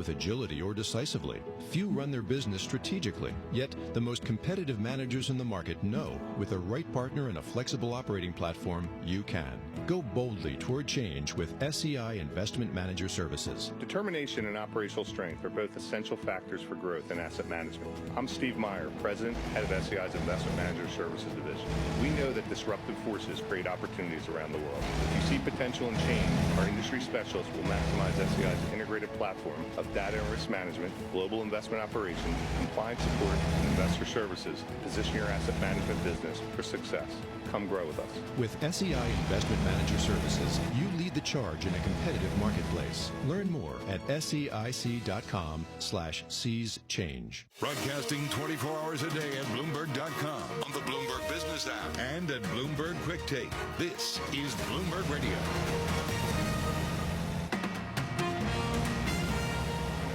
with agility or decisively. Few run their business strategically, yet the most competitive managers in the market know with the right partner and a flexible operating platform, you can. Go boldly toward change with SEI Investment Manager Services. Determination and operational strength are both essential factors for growth in asset management. I'm Steve Meyer, President, Head of SEI's Investment Manager Services Division. We know that disruptive forces create opportunities around the world. If you see potential in change, our industry specialists will maximize SEI's integrated platform of data and risk management, global investment operations, compliance support, and investor services to position your asset management business for success. Come grow with us. With SEI Investment Manager Services, you lead the charge in a competitive marketplace. Learn more at seic.com/seize change. Broadcasting 24 hours a day at Bloomberg.com, on the Bloomberg Business app, and at Bloomberg Quick Take. This is Bloomberg Radio.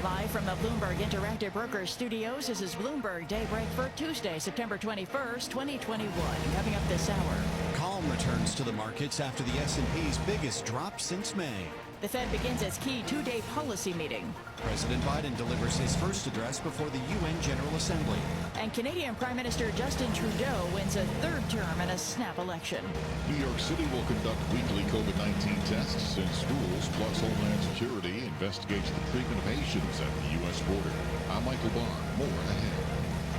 Live from the Bloomberg Interactive Brokers Studios, this is Bloomberg Daybreak for Tuesday, September 21st, 2021. Coming up this hour. Calm returns to the markets after the S&P's biggest drop since May. The Fed begins its key two-day policy meeting. President Biden delivers his first address before the UN General Assembly. And Canadian Prime Minister Justin Trudeau wins a third term in a snap election. New York City will conduct weekly COVID-19 tests in schools, plus Homeland Security investigates the treatment of Haitians at the U.S. border. I'm Michael Barr. More ahead.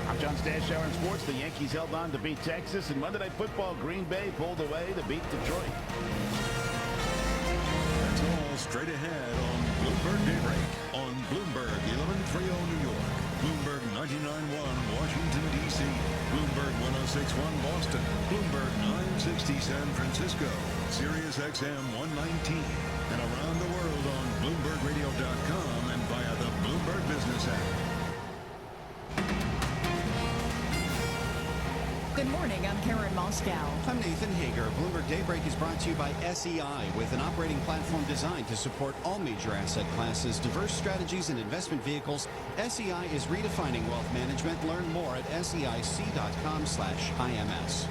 I'm John Stashower in sports. The Yankees held on to beat Texas, and Monday Night Football, Green Bay pulled away to beat Detroit. That's all straight ahead on Bloomberg Daybreak on Bloomberg 1130 New York, Bloomberg 99.1 Washington, D.C., Bloomberg 106.1 Boston, Bloomberg 960 San Francisco, Sirius XM 119, and around the world on BloombergRadio.com and via the Bloomberg Business app. Good morning, I'm Karen Moscow. I'm Nathan Hager. Bloomberg Daybreak is brought to you by SEI with an operating platform designed to support all major asset classes, diverse strategies, and investment vehicles. SEI is redefining wealth management. Learn more at SEIC.com/IMS.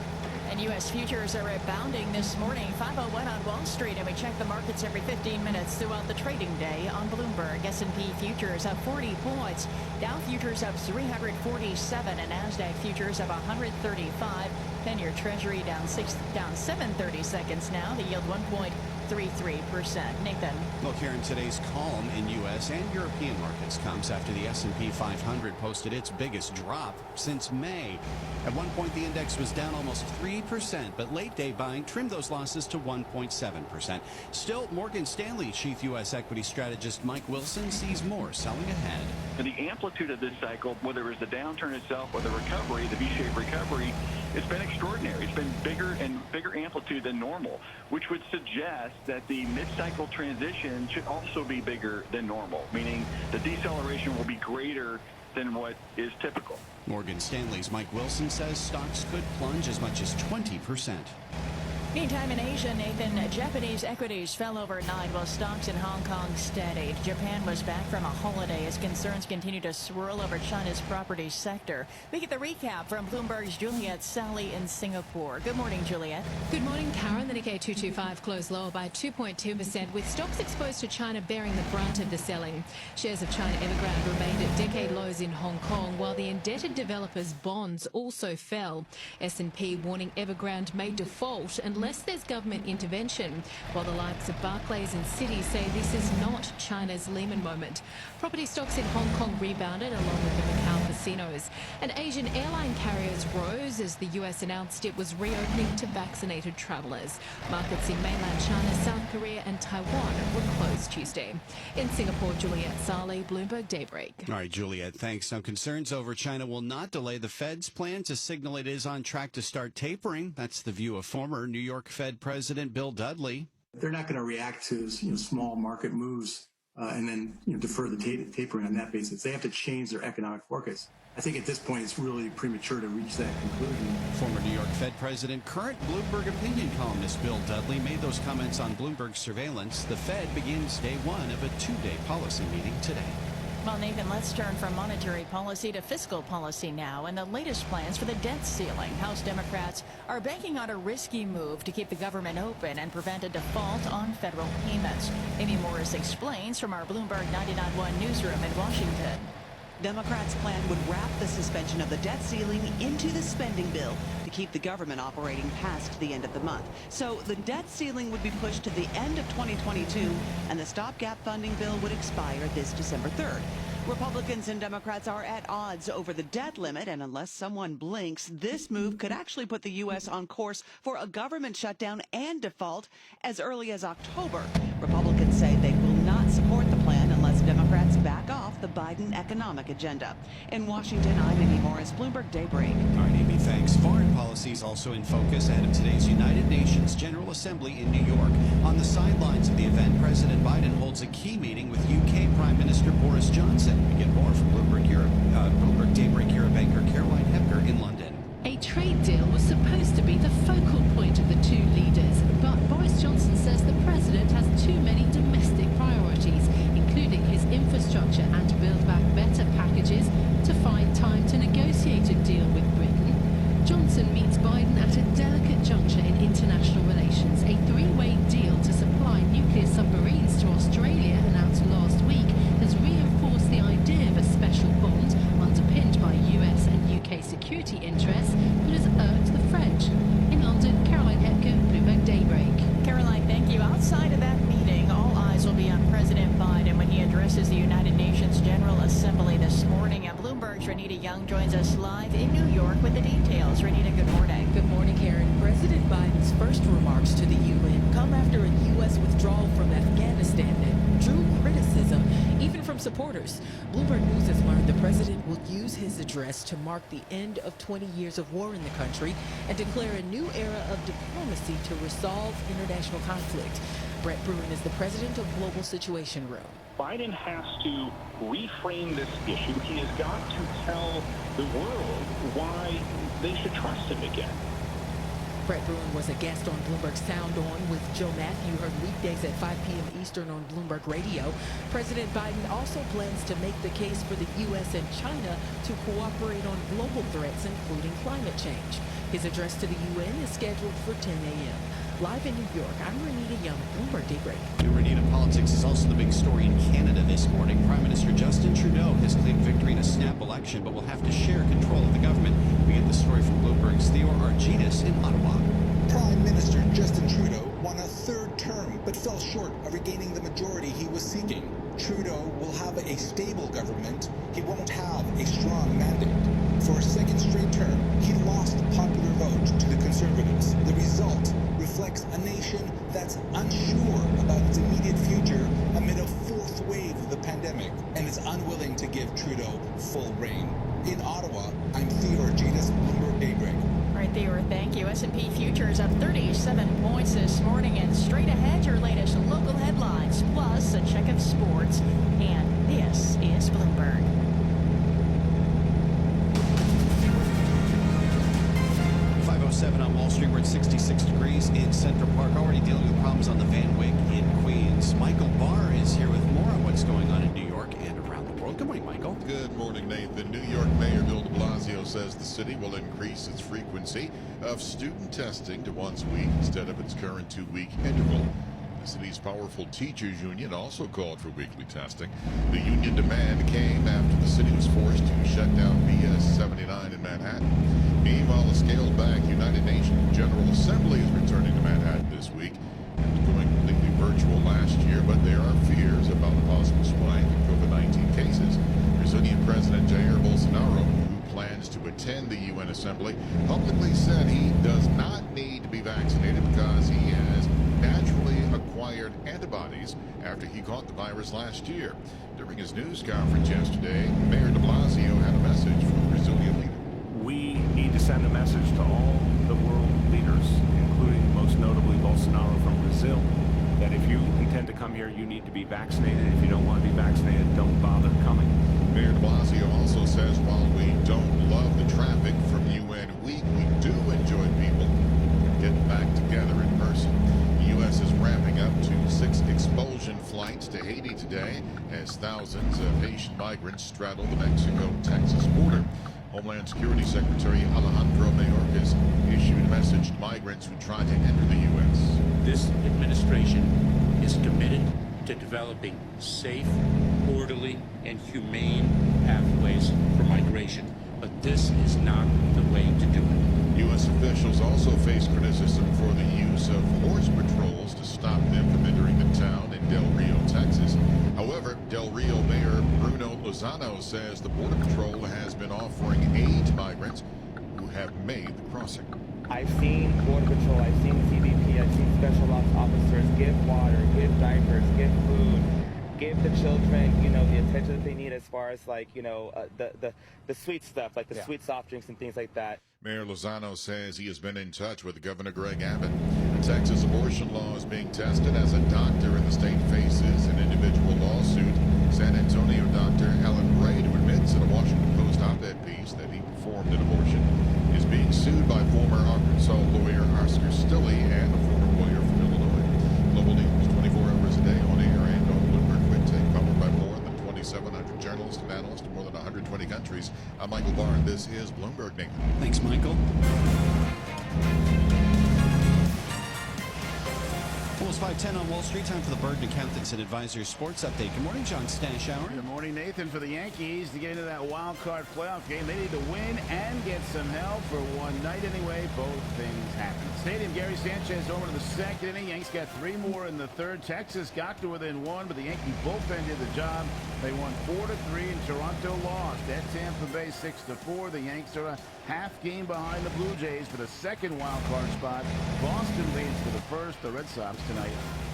And U.S. futures are rebounding this morning, 5:01 on Wall Street, and we check the markets every 15 minutes throughout the trading day on Bloomberg. S&P futures up 40 points, Dow futures up 347, and NASDAQ futures up 135. 10-year Treasury down 7/30 seconds now. The yield 1.33%. Nathan. Look, here in today's calm in U.S. and European markets comes after the S&P 500 posted its biggest drop since May. At one point, the index was down almost 3%, but late-day buying trimmed those losses to 1.7%. Still, Morgan Stanley chief U.S. equity strategist Mike Wilson sees more selling ahead. And the amplitude of this cycle, whether it was the downturn itself or the recovery, the V-shaped recovery, it's been extraordinary. It's been bigger and bigger amplitude than normal, which would suggest that the mid-cycle transition should also be bigger than normal, meaning the deceleration will be greater than what is typical. Morgan Stanley's Mike Wilson says stocks could plunge as much as 20%. Meantime, in Asia, Nathan, Japanese equities fell overnight while stocks in Hong Kong steadied. Japan was back from a holiday as concerns continue to swirl over China's property sector. We get the recap from Bloomberg's Juliet Sally in Singapore. Good morning, Juliet. Good morning, Karen. The Nikkei 225 closed lower by 2.2%, with stocks exposed to China bearing the brunt of the selling. Shares of China Evergrande remained at decade lows in Hong Kong, while the indebted developers' bonds also fell. S&P warning Evergrande may default unless there's government intervention, while the likes of Barclays and Citi say this is not China's Lehman moment. Property stocks in Hong Kong rebounded along with the Macau casinos. And Asian airline carriers rose as the US announced it was reopening to vaccinated travelers. Markets in mainland China, South Korea and Taiwan were closed Tuesday. In Singapore, Juliet Saleh, Bloomberg Daybreak. All right, Juliet, thanks. Now, concerns over China will not delay the Fed's plan to signal it is on track to start tapering. That's the view of former New York Fed President Bill Dudley. They're not going to react to small market moves and then defer the tapering on that basis. They have to change their economic forecast. I think at this point it's really premature to reach that conclusion. Former New York Fed President, current Bloomberg opinion columnist Bill Dudley made those comments on Bloomberg Surveillance. The Fed begins day one of a two-day policy meeting today. Well, Nathan, let's turn from monetary policy to fiscal policy now and the latest plans for the debt ceiling. House Democrats are banking on a risky move to keep the government open and prevent a default on federal payments. Amy Morris explains from our Bloomberg 99.1 newsroom in Washington. Democrats' plan would wrap the suspension of the debt ceiling into the spending bill to keep the government operating past the end of the month. So the debt ceiling would be pushed to the end of 2022, and the stopgap funding bill would expire this December 3rd. Republicans and Democrats are at odds over the debt limit, and unless someone blinks, this move could actually put the U.S. on course for a government shutdown and default as early as October. Republicans say they will not support the plan unless Democrats back off the Biden economic agenda. In Washington, I'm Amy Morris, Bloomberg Daybreak. All right, Amy, thanks. Foreign policy is also in focus ahead of today's United Nations General Assembly in New York. On the sidelines of the event, President Biden holds a key meeting with UK Prime Minister Boris Johnson. We get more from Bloomberg Daybreak Europe anchor Caroline Hepker in London. A trade deal was supposed to be the focal point of the two leaders, but Boris Johnson says the president has too many domestic priorities, including his infrastructure and Build Back Better packages, to find time to negotiate a deal with Britain. Johnson meets Biden at a delicate juncture in international relations. A three-way deal to supply nuclear submarines to Australia, announced last week, has reinforced the idea of a special bond underpinned by US and UK security interests, but has irked the French. In London, Caroline Hepker, Bloomberg Daybreak. Caroline, thank you. Outside of that meeting, all eyes will be on President Biden when he addresses the United Nations General Assembly this morning. And Bloomberg's Renita Young joins us live in New York with the details. Renita, good morning. Good morning, Karen. President Biden's first remarks to the UN come after a U.S. withdrawal from Afghanistan that drew criticism, even from supporters. Bloomberg News has learned the president will use his address to mark the end of 20 years of war in the country and declare a new era of diplomacy to resolve international conflict. Brett Bruin is the president of Global Situation Room. Biden has to reframe this issue. He has got to tell the world why they should trust him again. Brett Bruin was a guest on Bloomberg Sound On with Joe Matthew, heard weekdays at 5 p.m. Eastern on Bloomberg Radio. President Biden also plans to make the case for the U.S. and China to cooperate on global threats, including climate change. His address to the UN is scheduled for 10 a.m. Live in New York, I'm Renita Young, Bloomberg Daybreak. Renita, politics is also the big story in Canada this morning. Prime Minister Justin Trudeau has claimed victory in a snap election, but will have to share control of the government. We get the story from Bloomberg's Theo Argytis in Ottawa. Prime Minister Justin Trudeau won a third term, but fell short of regaining the majority he was seeking. Trudeau will have a stable government. He won't have a strong mandate. For a second straight term, he lost the popular vote to the Conservatives. The result reflects a nation that's unsure about its immediate future amid a fourth wave of the pandemic and is unwilling to give Trudeau full reign. In Ottawa, I'm Theo Argytis, Bloomberg Daybreak. All right, Theo, thank you. S&P futures up 37 points this morning, and straight ahead, your latest local headlines, plus a check of sports. And this is Bloomberg. On Wall Street, we're at 66 degrees in Central Park, already dealing with problems on the Van Wyck in Queens. Michael Barr is here with more on what's going on in New York and around the world. Good morning, Michael. Good morning, Nathan. New York Mayor Bill de Blasio says the city will increase its frequency of student testing to once a week instead of its current 2-week interval. The city's powerful teachers union also called for weekly testing. The union demand came after the city was forced to shut down BS 79 in Manhattan. Meanwhile, a scaled-back United Nations General Assembly is returning to Manhattan this week. It was going completely virtual last year, but there are fears about a possible spike in COVID-19 cases. Brazilian President Jair Bolsonaro, who plans to attend the UN Assembly, publicly said he does not need to be vaccinated because he has naturally acquired antibodies after he caught the virus last year. During his news conference yesterday, Mayor de Blasio had a message for the Brazilian leader. We need to send a message to all the world leaders, including most notably Bolsonaro from Brazil, that if you intend to come here, you need to be vaccinated. If you don't want to be vaccinated, don't bother coming. Mayor de Blasio also says while we don't love the traffic from UN Week, we do enjoy people getting back together in person. The U.S. is ramping up to 6 expulsion flights to Haiti today as thousands of Haitian migrants straddle the Mexico-Texas border. Homeland Security Secretary Alejandro Mayorkas issued a message to migrants who try to enter the U.S. This administration is committed to developing safe, orderly, and humane pathways for migration. But this is not the way to do it. U.S. officials also face criticism for the use of horse patrols to stop them from entering the town in Del Rio, Texas. However, Del Rio Mayor Bruno Lozano says the Border Patrol has been offering aid to migrants who have made the crossing. I've seen Border Patrol, I've seen CBP, I've seen Special Ops officers give water, give diapers, give food, give the children, you know, the attention that they need as far as, like, you know, the sweet stuff, like the sweet soft drinks and things like that. Mayor Lozano says he has been in touch with Governor Greg Abbott. The Texas abortion law is being tested as a doctor in the state faces an individual lawsuit. San Antonio doctor Alan Braid, who admits in a Washington Post op-ed piece that he performed an abortion, is being sued by former Arkansas lawyer Oscar Stilley and a former lawyer from Illinois. Global News 24 hours a day on air and on Bloomberg Quick Take, powered by more than 2,700 journalists and analysts in more than 120 countries. I'm Michael Barr, and this is Bloomberg Nathan. Thanks, Michael. Well, it's 5:10 on Wall Street. Time for the Burden Accountants and Advisors Sports Update. Good morning, John Stashower. Good morning, Nathan. For the Yankees to get into that wild card playoff game, they need to win and get some help for one night anyway. Both things happen. Stadium, Gary Sanchez over to the second inning. Yanks got three more in the third. Texas got to within one, but the Yankee bullpen did the job. They won 4-3, and Toronto lost at Tampa Bay 6-4. The Yanks are a half game behind the Blue Jays for the second wild card spot. Boston leads for the first. The Red Sox tonight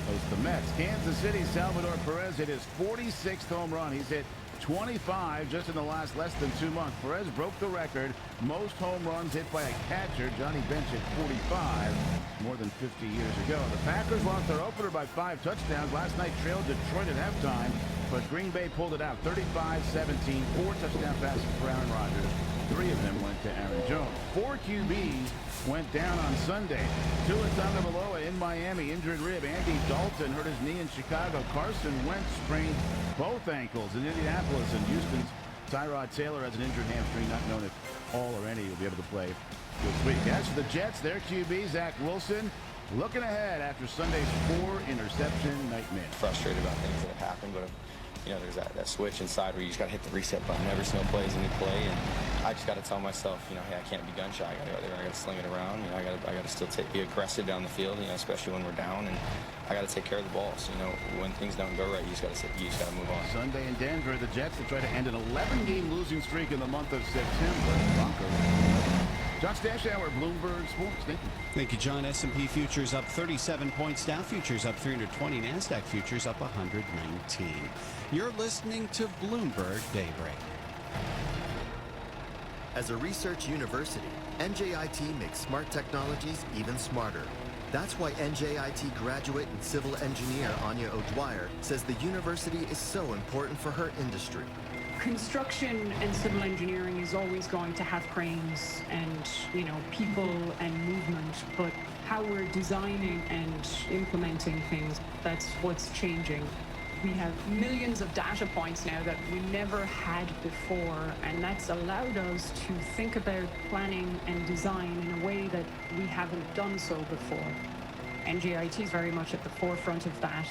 host the Mets. Kansas City, Salvador Perez hit his 46th home run. He's hit 25 just in the last less than 2 months. Perez broke the record. Most home runs hit by a catcher. Johnny Bench hit 45 more than 50 years ago. The Packers lost their opener by 5 touchdowns. Last night trailed Detroit at halftime, but Green Bay pulled it out 35-17. 4 touchdown passes for Aaron Rodgers. 3 of them went to Aaron Jones. 4 QBs went down on Sunday. Tua Tagovailoa in Miami, injured rib. Andy Dalton hurt his knee in Chicago. Carson Wentz sprained both ankles in Indianapolis, and Houston's Tyrod Taylor has an injured hamstring, not known if all or any will be able to play this week. As for the Jets, their QB, Zach Wilson, looking ahead after Sunday's 4-interception nightmare. Frustrated about things that have happened, but you know, there's that switch inside where you just got to hit the reset button every single play is a new play, and I just got to tell myself, you know, hey, I can't be gun shy. I got to go there. I got to sling it around. You know, I got to still be aggressive down the field. You know, especially when we're down, and I got to take care of the ball. So, you know, when things don't go right, you just got to move on. Sunday in Denver, the Jets will try to end an 11-game losing streak in the month of September. Broncos. John Stashower, Bloomberg Sports. Thank you, John. S&P futures up 37 points. Dow futures up 320. NASDAQ futures up 119. You're listening to Bloomberg Daybreak. As a research university, NJIT makes smart technologies even smarter. That's why NJIT graduate and civil engineer Anya O'Dwyer says the university is so important for her industry. Construction and civil engineering is always going to have cranes and, you know, people and movement, but how we're designing and implementing things, that's what's changing. We have millions of data points now that we never had before, and that's allowed us to think about planning and design in a way that we haven't done so before. NJIT is very much at the forefront of that.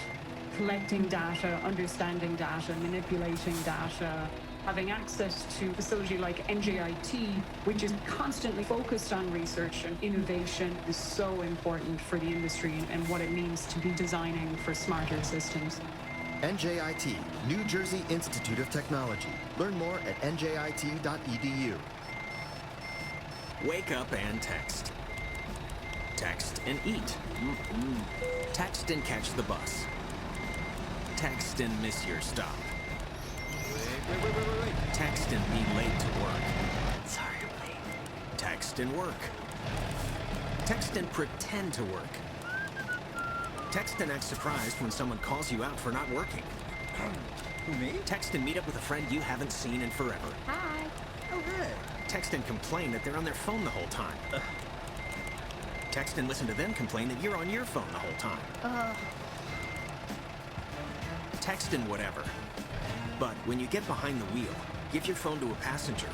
Collecting data, understanding data, manipulating data, having access to a facility like NJIT, which is constantly focused on research and innovation, is so important for the industry and what it means to be designing for smarter systems. NJIT, New Jersey Institute of Technology. Learn more at njit.edu. Wake up and text. Text and eat. Text and catch the bus. Text and miss your stop. Wait. Text and be late to work. Sorry, I'm late. Text and work. Text and pretend to work. Text and act surprised when someone calls you out for not working. Who, me? Text and meet up with a friend you haven't seen in forever. Hi. Oh, hey. Text and complain that they're on their phone the whole time. Text and listen to them complain that you're on your phone the whole time. text and whatever. But when you get behind the wheel, give your phone to a passenger.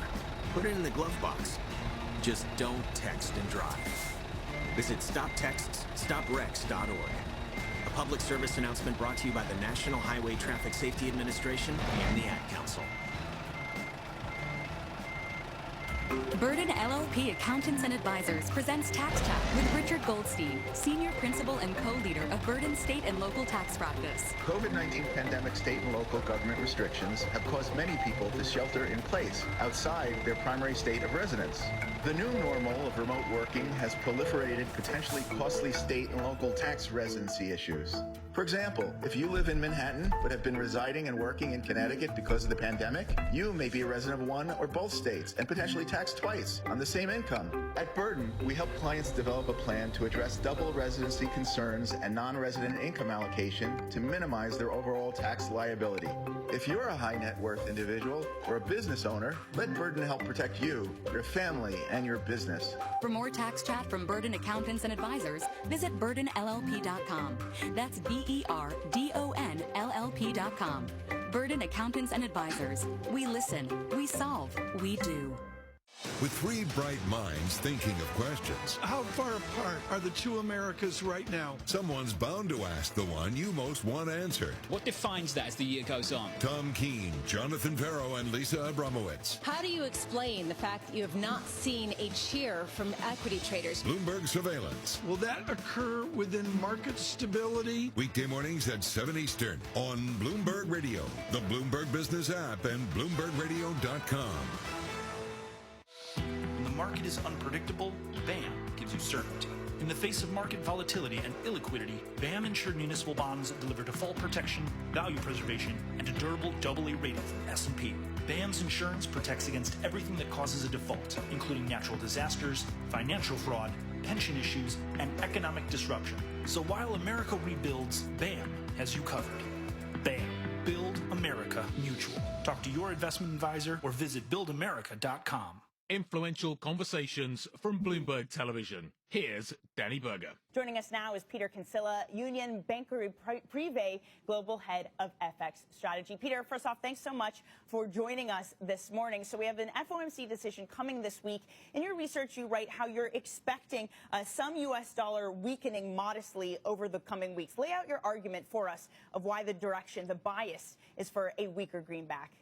Put it in the glove box. Just don't text and drive. Visit StopTextsStopWrecks.org. A public service announcement brought to you by the National Highway Traffic Safety Administration and the Ad Council. Burden LLP Accountants and Advisors presents Tax Chat with Richard Goldstein, Senior Principal and Co-Leader of Burden State and Local Tax Practice. COVID-19 pandemic state and local government restrictions have caused many people to shelter in place outside their primary state of residence. The new normal of remote working has proliferated potentially costly state and local tax residency issues. For example, if you live in Manhattan but have been residing and working in Connecticut because of the pandemic, you may be a resident of one or both states and potentially taxed twice on the same income. At Burden, we help clients develop a plan to address double residency concerns and non-resident income allocation to minimize their overall tax liability. If you're a high net worth individual or a business owner, let Burden help protect you, your family, and your business. For more Tax Chat from Burden Accountants and Advisors, visit BurdenLLP.com. That's BERDONLLP.com. Burden Accountants and Advisors. We listen, we solve, we do. With three bright minds thinking of questions. How far apart are the two Americas right now? Someone's bound to ask the one you most want answered. What defines that as the year goes on? Tom Keene, Jonathan Farrow, and Lisa Abramowitz. How do you explain the fact that you have not seen a cheer from equity traders? Bloomberg Surveillance. Will that occur within market stability? Weekday mornings at 7 Eastern on Bloomberg Radio, the Bloomberg Business app, and BloombergRadio.com. When the market is unpredictable, BAM gives you certainty. In the face of market volatility and illiquidity, BAM insured municipal bonds deliver default protection, value preservation, and a durable AA rating from S&P. BAM's insurance protects against everything that causes a default, including natural disasters, financial fraud, pension issues, and economic disruption. So while America rebuilds, BAM has you covered. BAM. Build America Mutual. Talk to your investment advisor or visit buildamerica.com. Influential conversations from Bloomberg Television. Here's Danny Berger. Joining us now is Peter Kinsella, Union Bankery Privé Global Head of FX Strategy. Peter, first off, thanks so much for joining us this morning. So we have an FOMC decision coming this week. In your research, you write how you're expecting some U.S. dollar weakening modestly over the coming weeks. Lay out your argument for us of why the direction, the bias, is for a weaker greenback.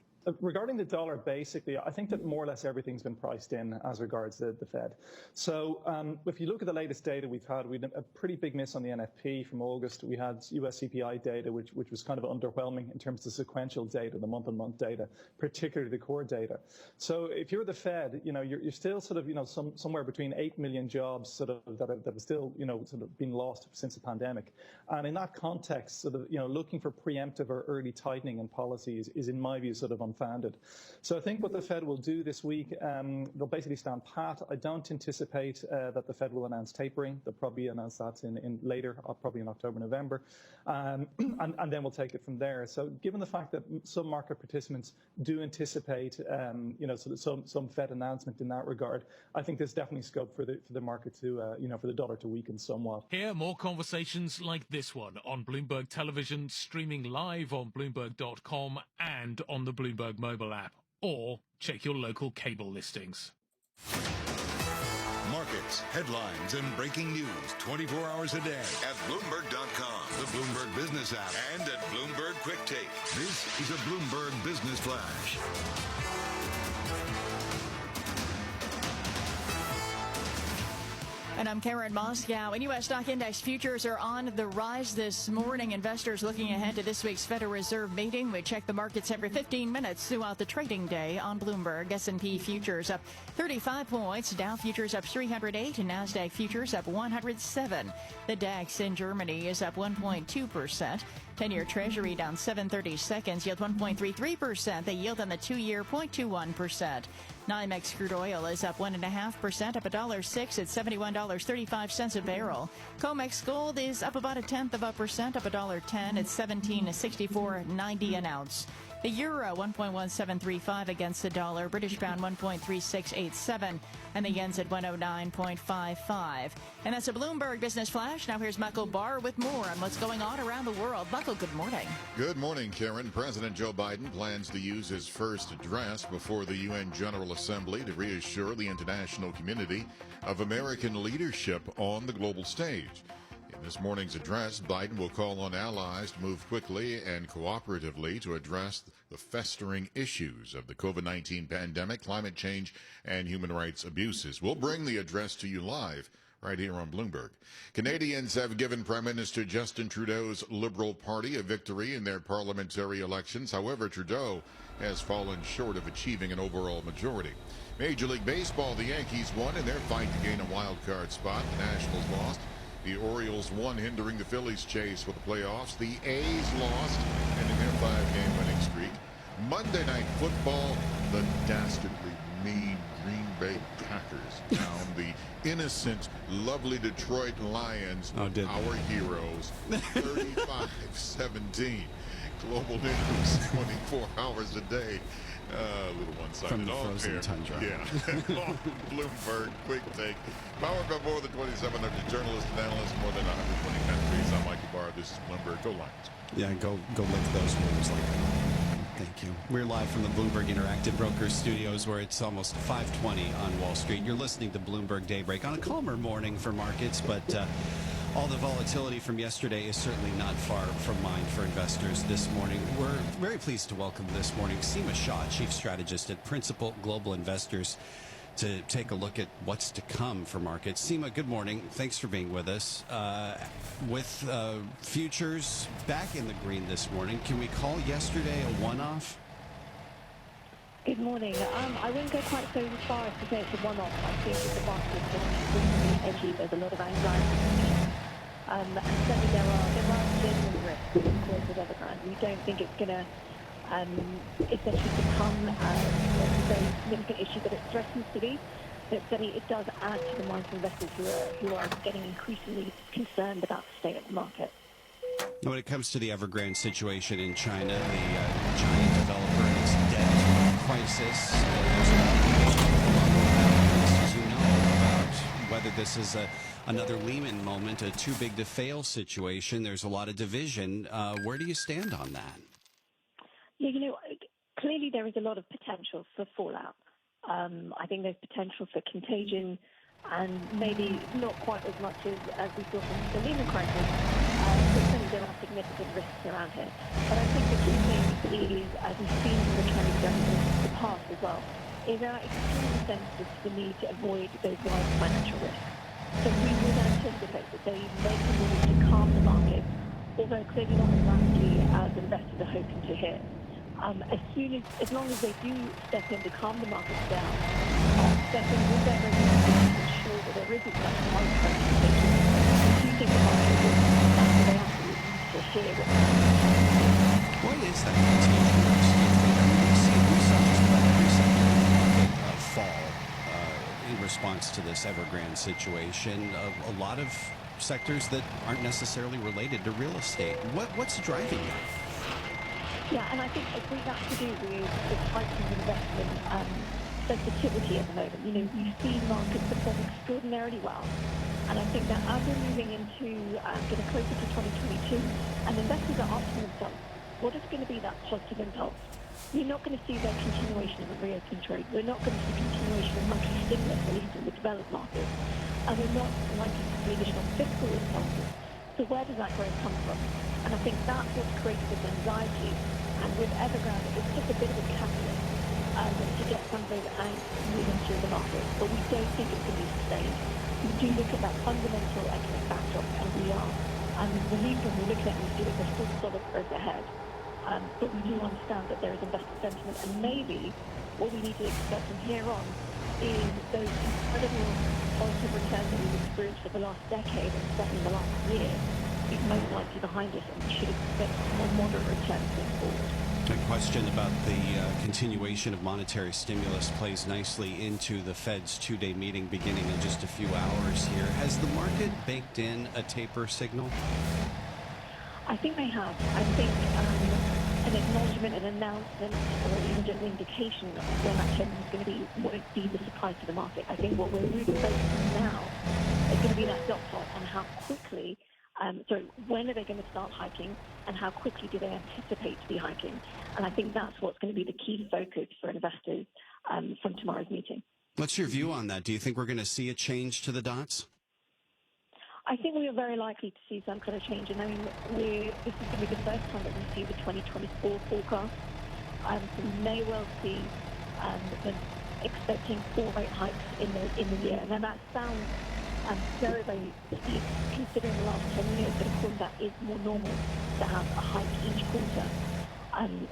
Regarding the dollar, basically, I think that more or less everything's been priced in as regards the Fed. So if you look at the latest data we've had a pretty big miss on the NFP from August. We had US CPI data, which was kind of underwhelming in terms of the sequential data, the month-on-month data, particularly the core data. So if you're the Fed, you're still sort of, somewhere between 8 million jobs sort of that have still, sort of been lost since the pandemic. And in that context, sort of, looking for preemptive or early tightening in policies is in my view, sort of unfounded. So I think what the Fed will do this week, they'll basically stand pat. I don't anticipate that the Fed will announce tapering. They'll probably announce that in later, probably in October, November, and then we'll take it from there. So given the fact that some market participants do anticipate, sort of some Fed announcement in that regard, I think there's definitely scope for the market to, for the dollar to weaken somewhat. Hear more conversations like this one on Bloomberg Television, streaming live on Bloomberg.com and on the Bloomberg mobile app, or check your local cable listings. Markets, headlines, and breaking news 24 hours a day at Bloomberg.com, the Bloomberg Business app, and at Bloomberg Quick Take. This is a Bloomberg Business Flash. And I'm Karen Moscow. And U.S. stock index futures are on the rise this morning. Investors looking ahead to this week's Federal Reserve meeting. We check the markets every 15 minutes throughout the trading day on Bloomberg. S&P futures up 35 points. Dow futures up 308. And NASDAQ futures up 107. The DAX in Germany is up 1.2%. 10-year Treasury down 7/32, yield 1.33%. The yield on the 2-year 0.21%. NYMEX crude oil is up 1.5%, up $1.06 at $71.35 a barrel. COMEX gold is up about 0.1%, up $1.10 at $17.64.90 an ounce. The euro 1.1735 against the dollar, British pound 1.3687, and the yen's at 109.55. And that's a Bloomberg Business Flash. Now here's Michael Barr with more on what's going on around the world. Michael, good morning. Good morning, Karen. President Joe Biden plans to use his first address before the UN General Assembly to reassure the international community of American leadership on the global stage. In this morning's address, Biden will call on allies to move quickly and cooperatively to address the festering issues of the COVID-19 pandemic, climate change, and human rights abuses. We'll bring the address to you live right here on Bloomberg. Canadians have given Prime Minister Justin Trudeau's Liberal Party a victory in their parliamentary elections. However, Trudeau has fallen short of achieving an overall majority. Major League Baseball, the Yankees won in their fight to gain a wild card spot. The Nationals lost. The Orioles won, hindering the Phillies' chase for the playoffs. The A's lost, ending their 5-game winning streak. Monday Night Football, the dastardly mean Green Bay Packers down the innocent, lovely Detroit Lions, our heroes, 35-17. Global news, 24 hours a day. A little one-sided from the off frozen here. tundra. Yeah. Bloomberg, quick take. Powered by more than 2,700 journalists and analysts in more than 120 countries. I'm Michael Barr. This is Bloomberg. Go Lions. Yeah, go lick those wounds like that. Thank you. We're live from the Bloomberg Interactive Brokers studios where it's almost 5:20 on Wall Street. You're listening to Bloomberg Daybreak on a calmer morning for markets, but all the volatility from yesterday is certainly not far from mind for investors this morning. We're very pleased to welcome this morning Seema Shah, Chief Strategist at Principal Global Investors, to take a look at what's to come for markets. Seema, good morning. Thanks for being with us. With futures back in the green this morning, can we call yesterday a one-off? Good morning. I wouldn't go quite so far as to say it's a one-off. I think that the market is reasonably edgy. There's a lot of anxiety. And certainly there are genuine risks in the course of Evergrande. We don't think it's going to essentially become a very significant issue that it threatens to be. But certainly it does add to the minds of investors who are getting increasingly concerned about the state of the market. When it comes to the Evergrande situation in China, the giant developer and its debt crisis, there's a lot of as you know, about whether this is another Lehman moment, a too big to fail situation. There's a lot of division. Where do you stand on that? Yeah, clearly there is a lot of potential for fallout. I think there's potential for contagion, and maybe not quite as much as we saw from the Lehman crisis, but certainly there are significant risks around here. But I think the key thing is, as we've seen from the Chinese government in the past as well, is they are extremely sensitive to the need to avoid those large financial risks. So we would anticipate that they make a move to calm the market, although clearly not as rapidly as investors are hoping to hear. As long as they do step in to calm the markets down, step in with their regulations to ensure that there isn't such a high concentration, I do think the market will they absolutely need to hear it. What is that contagion risk? We saw just about every sector in the market fall in response to this Evergrande situation. A lot of sectors that aren't necessarily related to real estate. What's driving that? Yeah, and I think that's to do with the types of investment sensitivity at the moment. We've seen markets perform extraordinarily well. And I think that as we're moving into getting closer to 2022, and investors are asking themselves, what is going to be that positive impulse? We're not going to see the continuation of a reopening trade. We're not going to see continuation of monthly stimulus, at least in the developed markets. And we're not likely to see additional fiscal impulses. So where does that growth come from? And I think that's what's created this anxiety. And with Evergrande, it's just a bit of a catalyst to get some of those angst moving through the market. But we don't think it's going to be sustained. We do look at that fundamental economic backdrop, and we are. And the reason we look at it, we see that there's still solid growth ahead. But we do understand that there is investor sentiment, and maybe what we need to expect from here on is those incredible positive returns that we've experienced for the last decade, and certainly the last year, is most likely behind us, and we should expect more moderate returns going forward. A question about the continuation of monetary stimulus plays nicely into the Fed's two-day meeting beginning in just a few hours here. Has the market baked in a taper signal? I think they have. I think, and an acknowledgement, an announcement, or even just an indication of when that turn is going to be won't be the surprise to the market. I think what we're really focused on now is going to be that dot plot on how quickly, when are they going to start hiking, and how quickly do they anticipate to be hiking? And I think that's what's going to be the key focus for investors from tomorrow's meeting. What's your view on that? Do you think we're going to see a change to the dots? I think we are very likely to see some kind of change. And I mean, this is going to be the first time that we see the 2024 forecast. So we may well see them expecting 4 rate hikes in the year. And that sounds very, very steep considering the last 10 years. But of course, that is more normal to have a hike each quarter.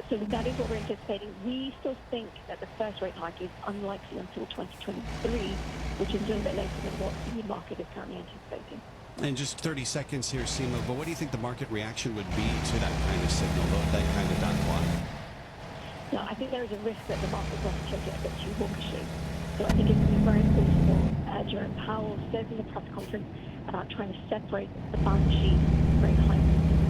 So that is what we're anticipating. We still think that the first rate hike is unlikely until 2023, which is a little bit later than what the market is currently anticipating. And just 30 seconds here, Seema, but what do you think the market reaction would be to that kind of signal, that kind of dot plot? No, I think there is a risk that the market does take it a bit too hawkishly. So I think it's very important what Jerome Powell says in the press conference about trying to separate the balance sheet rate hikes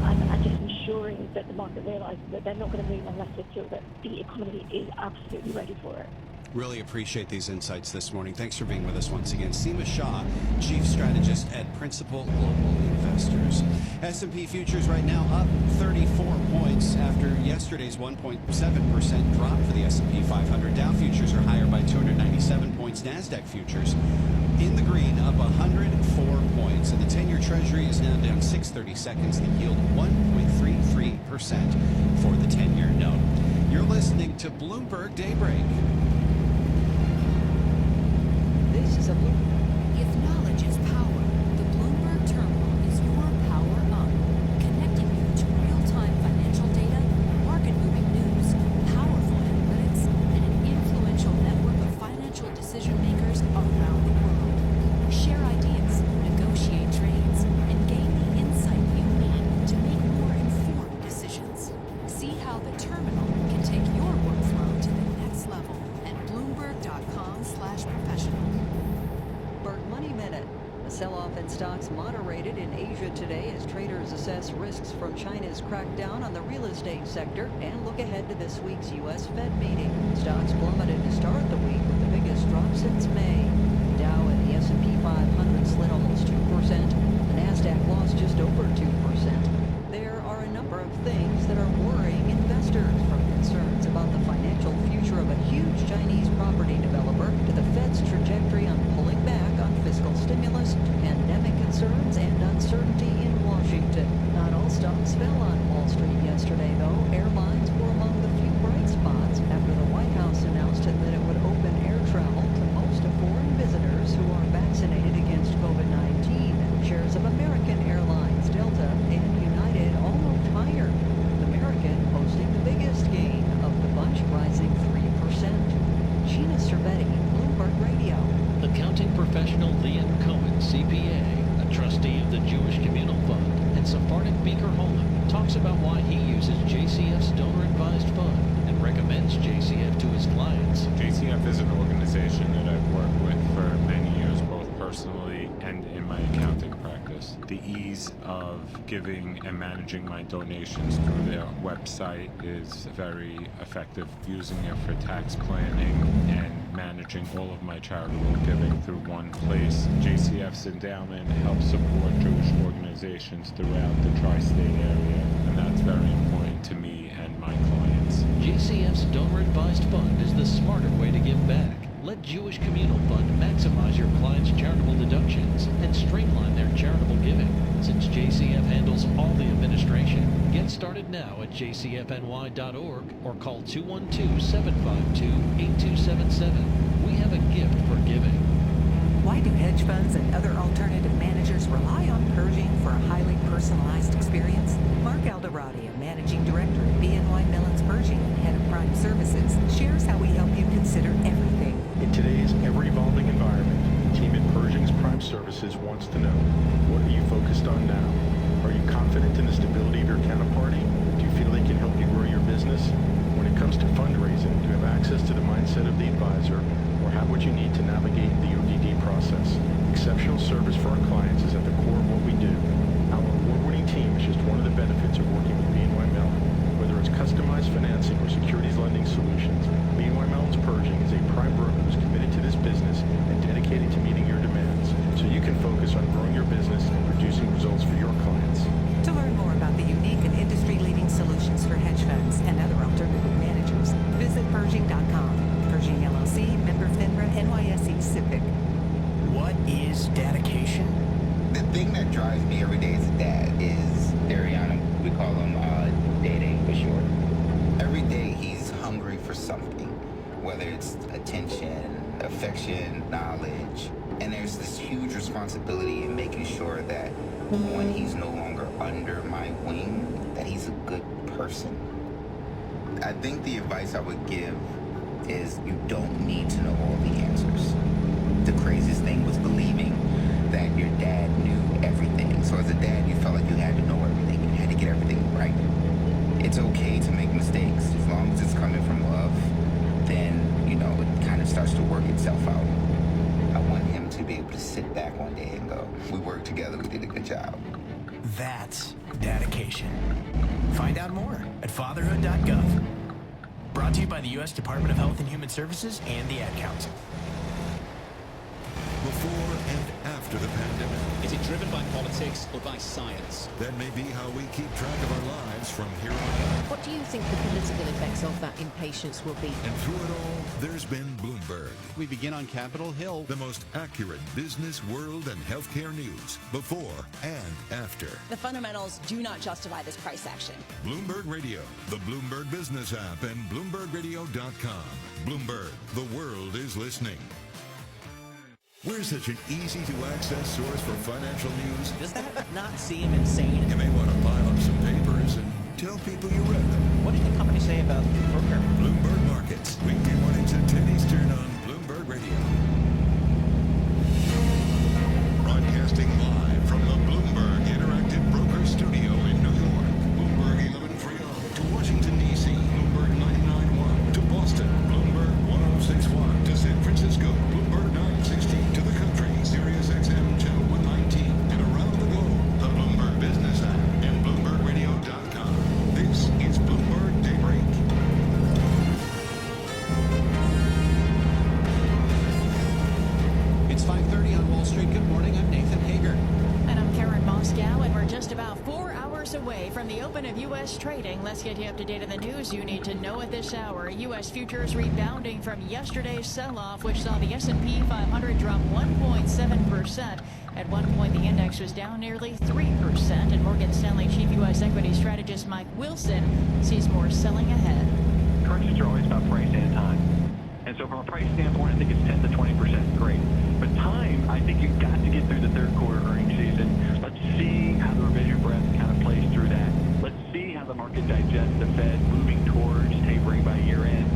and just ensuring that the market realizes that they're not going to move unless they feel that the economy is absolutely ready for it. Really appreciate these insights this morning. Thanks for being with us once again. Seema Shah, Chief Strategist at Principal Global Investors. S&P futures right now up 34 points after yesterday's 1.7% drop for the S&P 500. Dow futures are higher by 297 points. NASDAQ futures in the green, up 104 points. And the 10-year Treasury is now down 6/32. The yield 1.33% for the 10-year note. You're listening to Bloomberg Daybreak. This is a Bloomberg. If knowledge is power, the Bloomberg Terminal is your power up, connecting you to real-time financial data, market-moving news, powerful analytics, and an influential network of financial decision makers around the world. Share ideas, negotiate trades, and gain the insight you need to make more informed decisions. See how the Terminal can take your workflow to the next level at Bloomberg.com/professional. Money Minute. The sell-off in stocks moderated in Asia today as traders assess risks from China's crackdown on the real estate sector and look ahead to this week's U.S. Fed meeting. Stocks plummeted to start the week with the biggest drop since May. Dow and the S&P 500 slid almost 2%. The NASDAQ lost just over 2%. There are a number of things that are worrying investors, from concerns about the financial future of a huge Chinese property developer to the Fed's trajectory on pulling back on fiscal stimulus, to pandemic concerns and uncertainty in Washington. Not all stocks fell on Wall Street yesterday, though. Airlines were among the few bright spots after the White House announced that it would open air travel to most of foreign visitors who are vaccinated against COVID-19. Shares of American Airlines, Delta, and United all moved higher, with American posting the biggest gain of the bunch, rising 3%. Gina Cervetti, Bloomberg Radio. Accounting professional Leon Cohen, CPA, a trustee of the Jewish Communal Fund, and Sephardic Beaker Holman, talks about why he uses JCF's donor-advised fund and recommends JCF to his clients. JCF is an organization that I've worked with for many years, both personally and in my accounting practice. The ease of giving and managing my donations through their website is very effective, using it for tax planning and managing all of my charitable giving through one place. JCF's endowment helps support Jewish organizations throughout the tri-state area, and that's very important to me and my clients. JCF's donor-advised fund is the smarter way to give back. Let Jewish Communal Fund maximize your clients' charitable deductions and streamline their charitable giving. Since JCF handles all the administration, get started now at jcfny.org or call 212-752-8277. We have a gift for giving. Why do hedge funds and other alternative managers rely on Pershing for a highly personalized experience? Mark Alderati, a managing director at BNY Mellon's Pershing and head of Prime Services, shares how we help you consider everything. In today's ever-evolving environment, the team at Pershing's Prime Services wants to know, what are you focused on now? Are you confident in the stability of your counterparty? Do you feel they can help you grow your business? When it comes to fundraising, do you have access to the mindset of the advisor, or have what you need to navigate the ODD process? Exceptional service for our clients is at the core of what we do. Our award-winning team is just one of the benefits of working with BNY Mellon. Whether it's customized NYSE Civic. What is dedication? The thing that drives me every day as a dad is Dariana. We call him Day for short. Every day he's hungry for something, whether it's attention, affection, knowledge. And there's this huge responsibility in making sure that when he's no longer under my wing, that he's a good person. I think the advice I would give is you don't need to know all the answers. The craziest thing was believing that your dad knew everything. So as a dad, you felt like you had to know everything. You had to get everything right. It's okay to make mistakes. As long as it's coming from love, then, it kind of starts to work itself out. I want him to be able to sit back one day and go, we worked together, we did a good job. That's dedication. Find out more at fatherhood.gov. Brought to you by the U.S. Department of Health and Human Services and the Ad Council. Before and after the pandemic. Is it driven by politics or by science? That may be how we keep track of our lives from here on out. What do you think the political effects of that impatience will be? And through it all, there's been Bloomberg. We begin on Capitol Hill. The most accurate business, world, and healthcare news before and after. The fundamentals do not justify this price action. Bloomberg Radio, the Bloomberg Business app, and BloombergRadio.com. Bloomberg, the world is listening. We're such an easy-to-access source for financial news. Does that not seem insane? You may want to pile up some papers and tell people you read them. What did the company say about the program? Bloomberg Markets, weekday mornings at 10 Eastern on Bloomberg Radio. Broadcasting live from the Bloomberg Interactive Broker Studio in New York. Bloomberg 1130 to Washington, D.C. Bloomberg 99.1 to Boston. Bloomberg 1061 to San Francisco. Bloomberg 960 to the country. Sirius XM Channel 119 and around the globe. The Bloomberg Business app and BloombergRadio.com. This is Bloomberg Daybreak. It's 5:30 on Wall Street. Good morning. I'm Nathan Hager. And I'm Karen Moscow, and we're just about 4 hours away from the open of U.S. trading. Let's get you up to date on the news you need to know at this hour. U.S. futures rebounding from yesterday's sell-off, which saw the S&P 500 drop 1.7%. At one point, the index was down nearly 3%. And Morgan Stanley chief U.S. equity strategist Mike Wilson sees more selling ahead. Corrections are always about price and time. And so from a price standpoint, I think it's 10 to 20%. Great. But time, I think you've got to get through the third quarter earnings season. Let's see how the revision breadth kind of plays through that. Let's see how the market digests the Fed moving towards tapering by year end.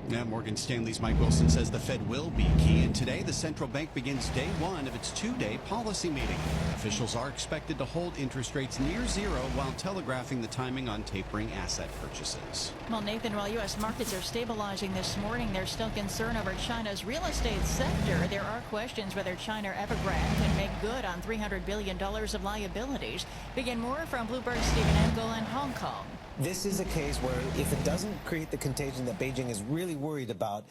Now, Morgan Stanley's Mike Wilson says the Fed will be key, and today the central bank begins day one of its two-day policy meeting. Officials are expected to hold interest rates near zero while telegraphing the timing on tapering asset purchases. Well, Nathan, while U.S. markets are stabilizing this morning, there's still concern over China's real estate sector. There are questions whether China or Evergrande can make good on $300 billion of liabilities. Begin more from Bloomberg's Stephen Engel in Hong Kong. This is a case where if it doesn't create the contagion that Beijing is really worried about,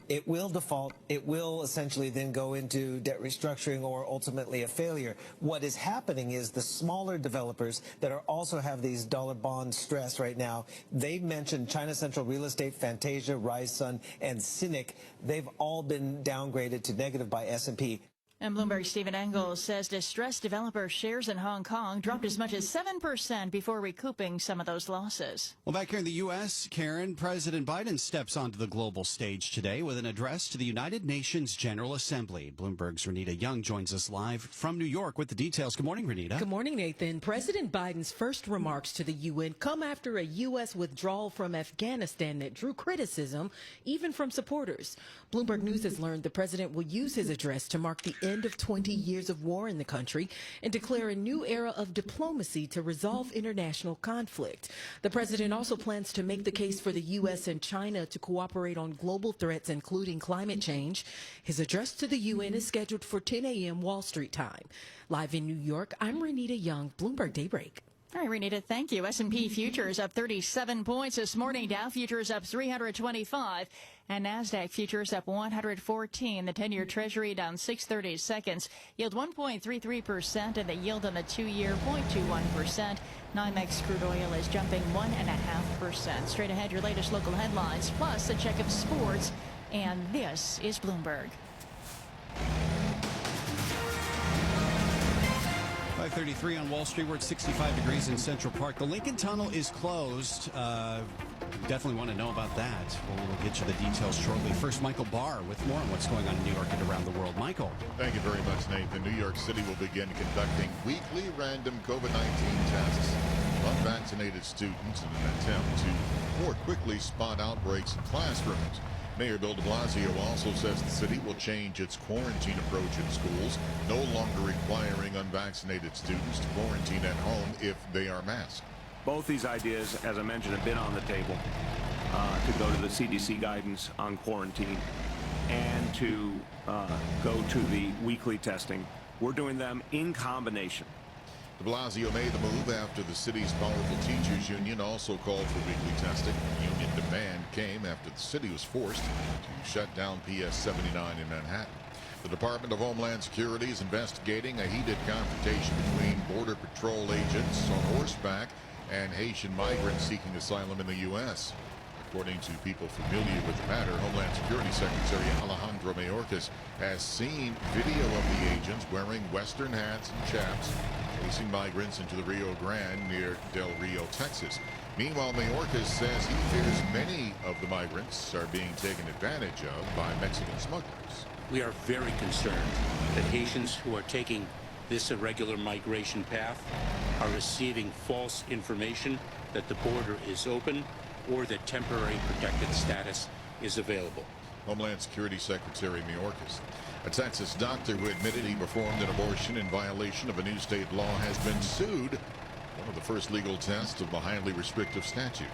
it will default. It will essentially then go into debt restructuring or ultimately a failure. What is happening is the smaller developers that are also have these dollar bond stress right now, they've mentioned China Central Real Estate, Fantasia, Rise Sun, and Cynic. They've all been downgraded to negative by S&P. And Bloomberg's Stephen Engel says distressed developer shares in Hong Kong dropped as much as 7% before recouping some of those losses. Well, back here in the U.S., Karen, President Biden steps onto the global stage today with an address to the United Nations General Assembly. Bloomberg's Renita Young joins us live from New York with the details. Good morning, Renita. Good morning, Nathan. President Biden's first remarks to the UN come after a U.S. withdrawal from Afghanistan that drew criticism, even from supporters. Bloomberg News has learned the president will use his address to mark the end of 20 years of war in the country and declare a new era of diplomacy to resolve international conflict. The president also plans to make the case for the U.S. and China to cooperate on global threats, including climate change. His address to the UN is scheduled for 10 a.m. Wall Street time. Live in New York, I'm Renita Young, Bloomberg Daybreak. All right, Renita, thank you. S&P futures up 37 points this morning. Dow futures up 325. And NASDAQ futures up 114. The 10-year Treasury down 6/30 seconds. Yield 1.33%, and the yield on the 2-year 0.21%. NYMEX crude oil is jumping 1.5%. Straight ahead, your latest local headlines, plus a check of sports. And this is Bloomberg. 5:33 on Wall Street. We're at 65 degrees in Central Park. The Lincoln Tunnel is closed. Definitely want to know about that. We'll get you the details shortly. First, Michael Barr with more on what's going on in New York and around the world. Michael. Thank you very much, Nathan. New York City will begin conducting weekly random COVID-19 tests of unvaccinated students in an attempt to more quickly spot outbreaks in classrooms. Mayor Bill de Blasio also says the city will change its quarantine approach in schools, no longer requiring unvaccinated students to quarantine at home if they are masked. Both these ideas, as I mentioned, have been on the table to go to the CDC guidance on quarantine and to go to the weekly testing. We're doing them in combination. De Blasio made the move after the city's powerful teachers union also called for weekly testing. Union demand came after the city was forced to shut down PS 79 in Manhattan. The Department of Homeland Security is investigating a heated confrontation between Border Patrol agents on horseback and Haitian migrants seeking asylum in the U.S. According to people familiar with the matter, Homeland Security Secretary Alejandro Mayorkas has seen video of the agents wearing Western hats and chaps chasing migrants into the Rio Grande near Del Rio, Texas. Meanwhile, Mayorkas says he fears many of the migrants are being taken advantage of by Mexican smugglers. We are very concerned that Haitians who are taking this irregular migration path are receiving false information that the border is open or that temporary protected status is available. Homeland Security Secretary Mayorkas. A Texas doctor who admitted he performed an abortion in violation of a new state law has been sued. One of the first legal tests of the highly restrictive statute.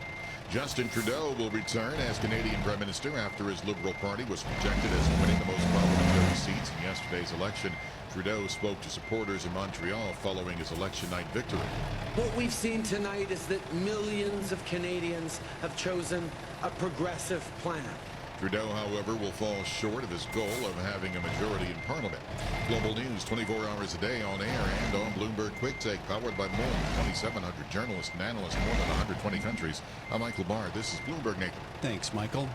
Justin Trudeau will return as Canadian Prime Minister after his Liberal Party was projected as winning the most parliamentary seats in yesterday's election. Trudeau spoke to supporters in Montreal following his election night victory. What we've seen tonight is that millions of Canadians have chosen a progressive plan. Trudeau, however, will fall short of his goal of having a majority in Parliament. Global news 24 hours a day on air and on Bloomberg Quick Take, powered by more than 2,700 journalists and analysts, more than 120 countries. I'm Michael Barr. This is Bloomberg, Nathan. Thanks, Michael.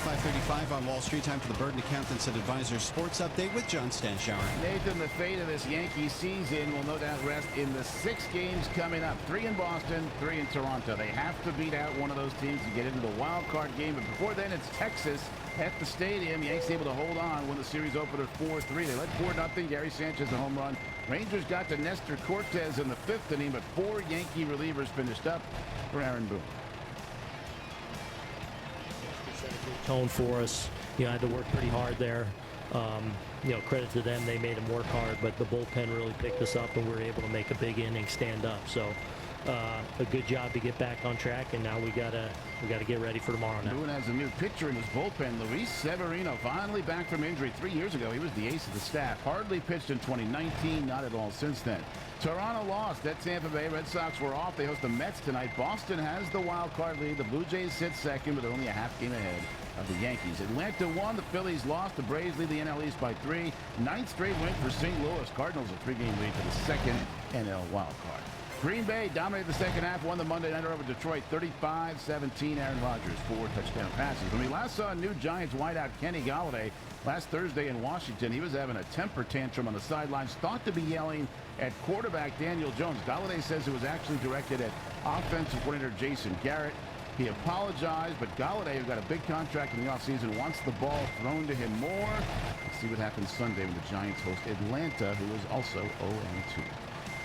5:35 on Wall Street. Time for the Burden Accountants and Advisors Sports Update with John Stanschauer. Nathan, the fate of this Yankee season will no doubt rest in the 6 games coming up. 3 in Boston, 3 in Toronto. They have to beat out one of those teams to get into the wild card game. But before then, it's Texas at the stadium. Yankees able to hold on, win the series opener 4-3. They led 4-0. Gary Sanchez a home run. Rangers got to Nestor Cortez in the 5th inning, but 4 Yankee relievers finished up for Aaron Boone. Tone for us. I had to work pretty hard there. Credit to them, they made them work hard, but the bullpen really picked us up and we were able to make a big inning stand up. So a good job to get back on track, and now we gotta get ready for tomorrow now. Boone has a new pitcher in his bullpen. Luis Severino finally back from injury. 3 years ago, he was the ace of the staff. Hardly pitched in 2019, not at all since then. Toronto lost at Tampa Bay. Red Sox were off. They host the Mets tonight. Boston has the wild card lead. The Blue Jays sit second, but they're only a half game ahead of the Yankees. Atlanta won. The Phillies lost. The Braves lead the NL East by 3. 9th straight win for St. Louis. Cardinals a 3-game lead for the second NL wild card. Green Bay dominated the second half, won the Monday nighter over Detroit 35-17. Aaron Rodgers 4 touchdown passes. When we last saw new Giants wideout Kenny Golladay last Thursday in Washington, he was having a temper tantrum on the sidelines, thought to be yelling at quarterback Daniel Jones. Golladay says it was actually directed at offensive coordinator Jason Garrett. He apologized, but Golladay, who got a big contract in the offseason, wants the ball thrown to him more. Let's see what happens Sunday when the Giants host Atlanta, who is also 0-2.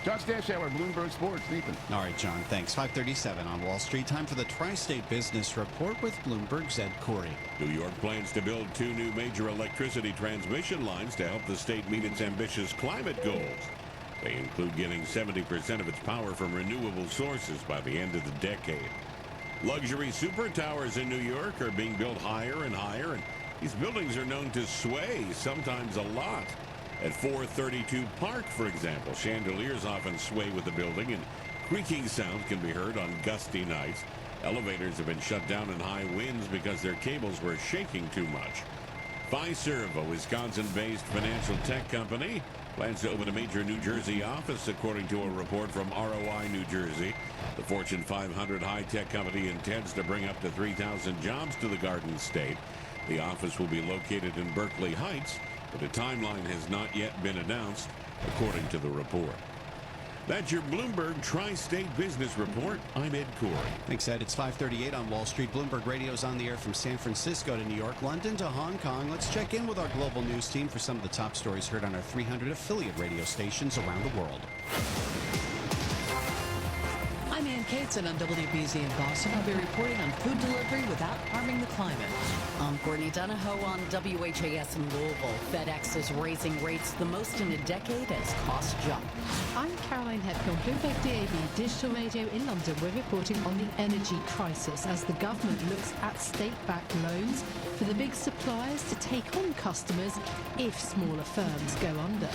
John Stanschauer, Bloomberg Sports. Nathan. All right, John, thanks. 5:37 on Wall Street. Time for the Tri-State Business Report with Bloomberg's Ed Corey. New York plans to build 2 new major electricity transmission lines to help the state meet its ambitious climate goals. They include getting 70% of its power from renewable sources by the end of the decade. Luxury super towers in New York are being built higher and higher, and these buildings are known to sway, sometimes a lot. At 432 Park, for example, chandeliers often sway with the building, and creaking sound can be heard on gusty nights. Elevators have been shut down in high winds because their cables were shaking too much. Fiserv, a Wisconsin-based financial tech company, plans to open a major New Jersey office, according to a report from ROI New Jersey. The Fortune 500 high-tech company intends to bring up to 3,000 jobs to the Garden State. The office will be located in Berkeley Heights, but a timeline has not yet been announced, according to the report. That's your Bloomberg Tri-State Business Report. I'm Ed Corey. Thanks, Ed. It's 5:38 on Wall Street. Bloomberg Radio's on the air from San Francisco to New York, London to Hong Kong. Let's check in with our global news team for some of the top stories heard on our 300 affiliate radio stations around the world. I'm Ann Cateson on WBZ in Boston. I'll be reporting on food delivery without harming the climate. I'm Courtney Donahoe on WHAS in Louisville. FedEx is raising rates the most in a decade as costs jump. I'm Caroline Hepburn, Bloomberg DAB Digital Radio in London. We're reporting on the energy crisis as the government looks at state-backed loans for the big suppliers to take on customers if smaller firms go under.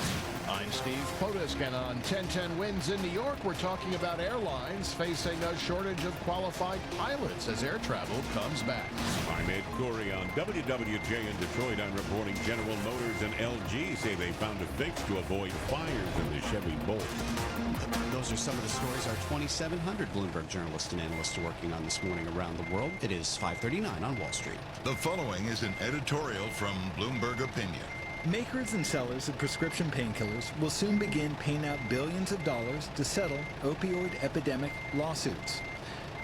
I'm Steve Potusk, and on 1010 Wins in New York, we're talking about airlines facing a shortage of qualified pilots as air travel comes back. I'm Ed Corey on WWJ in Detroit. I'm reporting General Motors and LG say they found a fix to avoid fires in the Chevy Bolt. Those are some of the stories our 2,700 Bloomberg journalists and analysts are working on this morning around the world. It is 5:39 on Wall Street. The following is an editorial from Bloomberg Opinion. Makers and sellers of prescription painkillers will soon begin paying out billions of dollars to settle opioid epidemic lawsuits.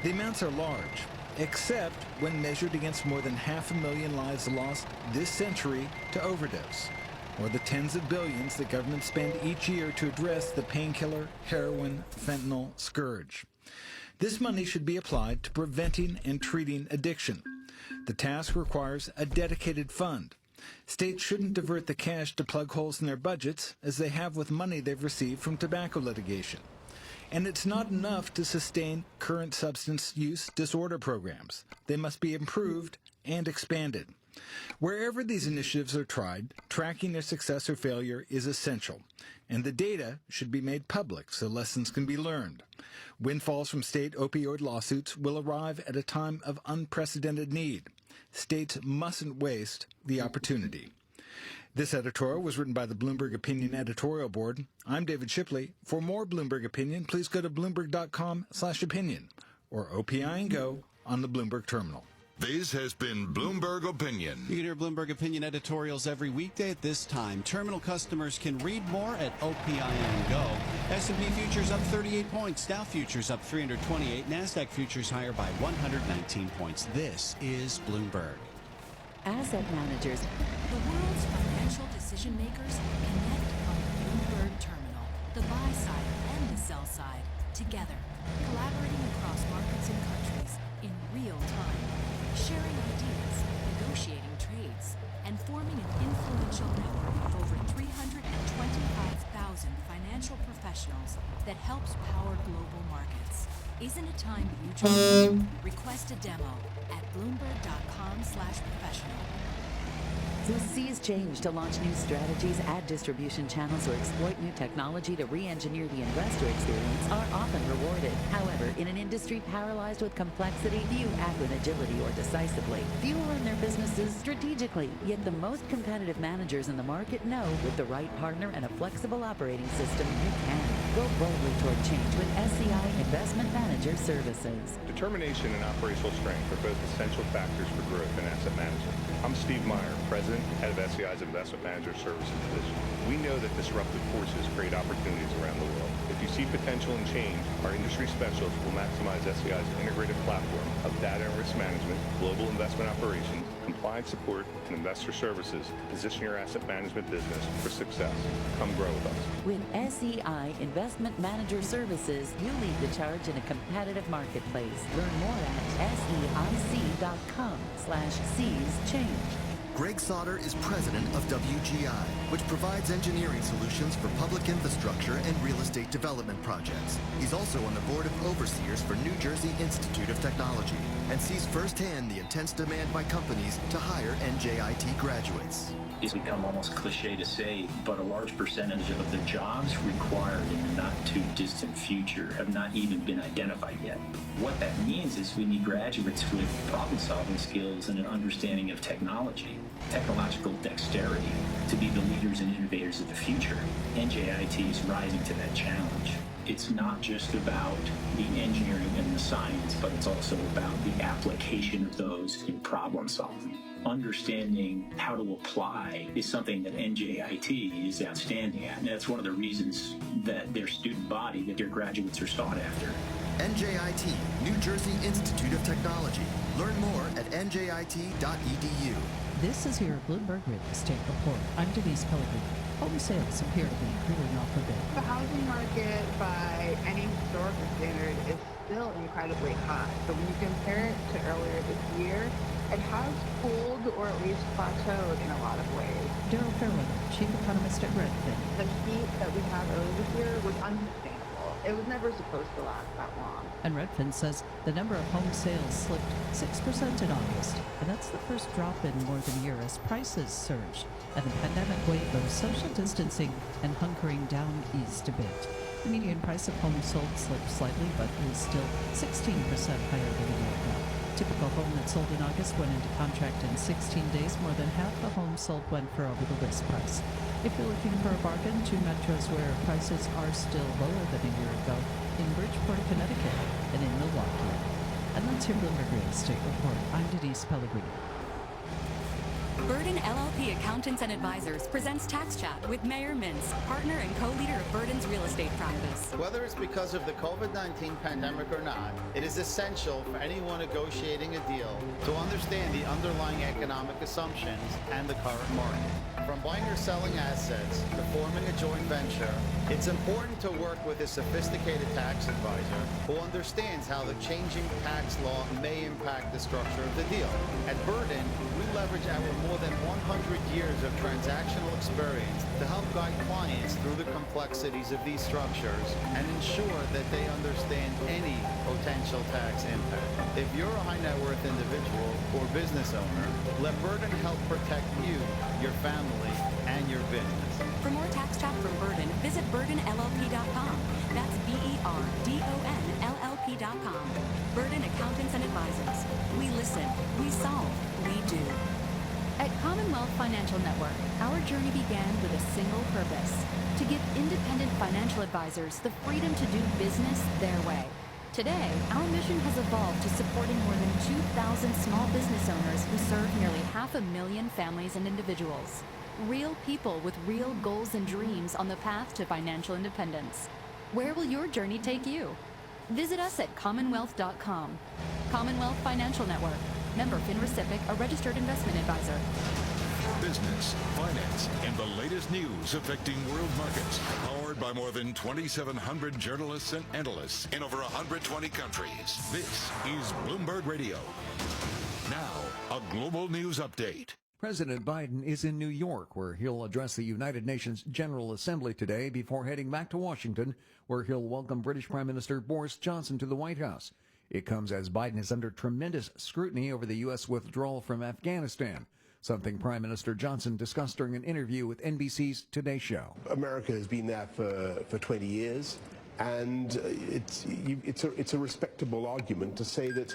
The amounts are large, except when measured against more than 500,000 lives lost this century to overdose, or the tens of billions that governments spend each year to address the painkiller, heroin, fentanyl scourge. This money should be applied to preventing and treating addiction. The task requires a dedicated fund. States shouldn't divert the cash to plug holes in their budgets, as they have with money they've received from tobacco litigation. And it's not enough to sustain current substance use disorder programs. They must be improved and expanded. Wherever these initiatives are tried, tracking their success or failure is essential, and the data should be made public so lessons can be learned. Windfalls from state opioid lawsuits will arrive at a time of unprecedented need. States mustn't waste the opportunity. This editorial was written by the Bloomberg Opinion Editorial Board. I'm David Shipley. For more Bloomberg Opinion, please go to Bloomberg.com/opinion or OPI and Go on the Bloomberg Terminal. This has been Bloomberg Opinion. You can hear Bloomberg Opinion editorials every weekday at this time. Terminal customers can read more at OPI and Go. S&P futures up 38 points. Dow futures up 328. NASDAQ futures higher by 119 points. This is Bloomberg. Asset managers, the world's financial decision makers connect on the Bloomberg Terminal. The buy side and the sell side together, collaborating across markets and countries in real time, sharing ideas, negotiating trades, and forming an influential network of over 325,000 financial professionals that helps power global markets. Isn't it time you join? Request a demo at bloomberg.com/professional. The seas change to launch new strategies, add distribution channels, or exploit new technology to re-engineer the investor experience are often rewarded. However, in an industry paralyzed with complexity, few act with agility or decisively. Few run their businesses strategically, yet the most competitive managers in the market know with the right partner and a flexible operating system, you can. Go boldly toward change with SCI Investment Manager Services. Determination and operational strength are both essential factors for growth in asset management. I'm Steve Meyer, President, Head of SCI's Investment Manager Services Division. We know that disruptive forces create opportunities around the world. If you see potential in change, our industry specialists will maximize SCI's integrated platform of data and risk management, global investment operations, compliance support, and investor services to position your asset management business for success. Come grow with us. With SEI Investment Manager Services, you lead the charge in a competitive marketplace. Learn more at SEIC.com/SeasChange. Greg Sauter is president of WGI, which provides engineering solutions for public infrastructure and real estate development projects. He's also on the board of overseers for New Jersey Institute of Technology and sees firsthand the intense demand by companies to hire NJIT graduates. It's become almost cliche to say, but a large percentage of the jobs required in the not-too-distant future have not even been identified yet. What that means is we need graduates with problem-solving skills and an understanding of technology, technological dexterity, to be the leaders and innovators of the future. NJIT is rising to that challenge. it's not just about the engineering and the science, but it's also about the application of those in problem solving. Understanding how to apply is something that NJIT is outstanding at, and that's one of the reasons that their student body, that their graduates are sought after. NJIT, New Jersey Institute of Technology. Learn more at njit.edu. This is your Bloomberg Real Estate Report. I'm Denise Pellegrini. Home sales appear to be cooling off a bit. The housing market, by any historical standard, is still incredibly hot. But when you compare it to earlier this year, it has cooled or at least plateaued in a lot of ways. Daryl Fairweather, chief economist at Redfin. The heat that we had earlier this year was unsustainable. It was never supposed to last that long. And Redfin says the number of home sales slipped 6% in August, and that's the first drop in more than a year as prices surged, and the pandemic wave of social distancing and hunkering down eased a bit. The median price of homes sold slipped slightly, but is still 16% higher than a year ago. Typical home that sold in August went into contract in 16 days. More than half the homes sold went for over the list price. If you're looking for a bargain, two metros where prices are still lower than a year ago, in Bridgeport, Connecticut, and in Milwaukee. And that's your Bloomberg Real Estate Report. I'm Denise Pellegrini. Burden LLP Accountants and Advisors presents Tax Chat with Mayor Mintz, partner and co-leader of Burden's real estate practice. Whether it's because of the COVID-19 pandemic or not, it is essential for anyone negotiating a deal to understand the underlying economic assumptions and the current market. From buying or selling assets to forming a joint venture, it's important to work with a sophisticated tax advisor who understands how the changing tax law may impact the structure of the deal. At Burden, we leverage our more than 100 years of transactional experience to help guide clients through the complexities of these structures and ensure that they understand any potential tax impact. If you're a high net worth individual or business owner, let Burden help protect you, your family, and your business. For more Tax Chat from Burden, visit burdenllp.com. That's BERDONLLP.com. Burden Accountants and Advisors. We listen, we solve, we do. At Commonwealth Financial Network, our journey began with a single purpose: to give independent financial advisors the freedom to do business their way. Today, our mission has evolved to supporting more than 2,000 small business owners who serve nearly 500,000 families and individuals. Real people with real goals and dreams on the path to financial independence. Where will your journey take you? Visit us at commonwealth.com. Commonwealth Financial Network. Member FINRA/SIPC, a registered investment advisor. Business, finance, and the latest news affecting world markets. Powered by more than 2,700 journalists and analysts in over 120 countries. This is Bloomberg Radio. Now, a global news update. President Biden is in New York, where he'll address the United Nations General Assembly today before heading back to Washington, where he'll welcome British Prime Minister Boris Johnson to the White House. It comes as Biden is under tremendous scrutiny over the U.S. withdrawal from Afghanistan, something Prime Minister Johnson discussed during an interview with NBC's Today Show. America has been there for 20 years, and it's a respectable argument to say that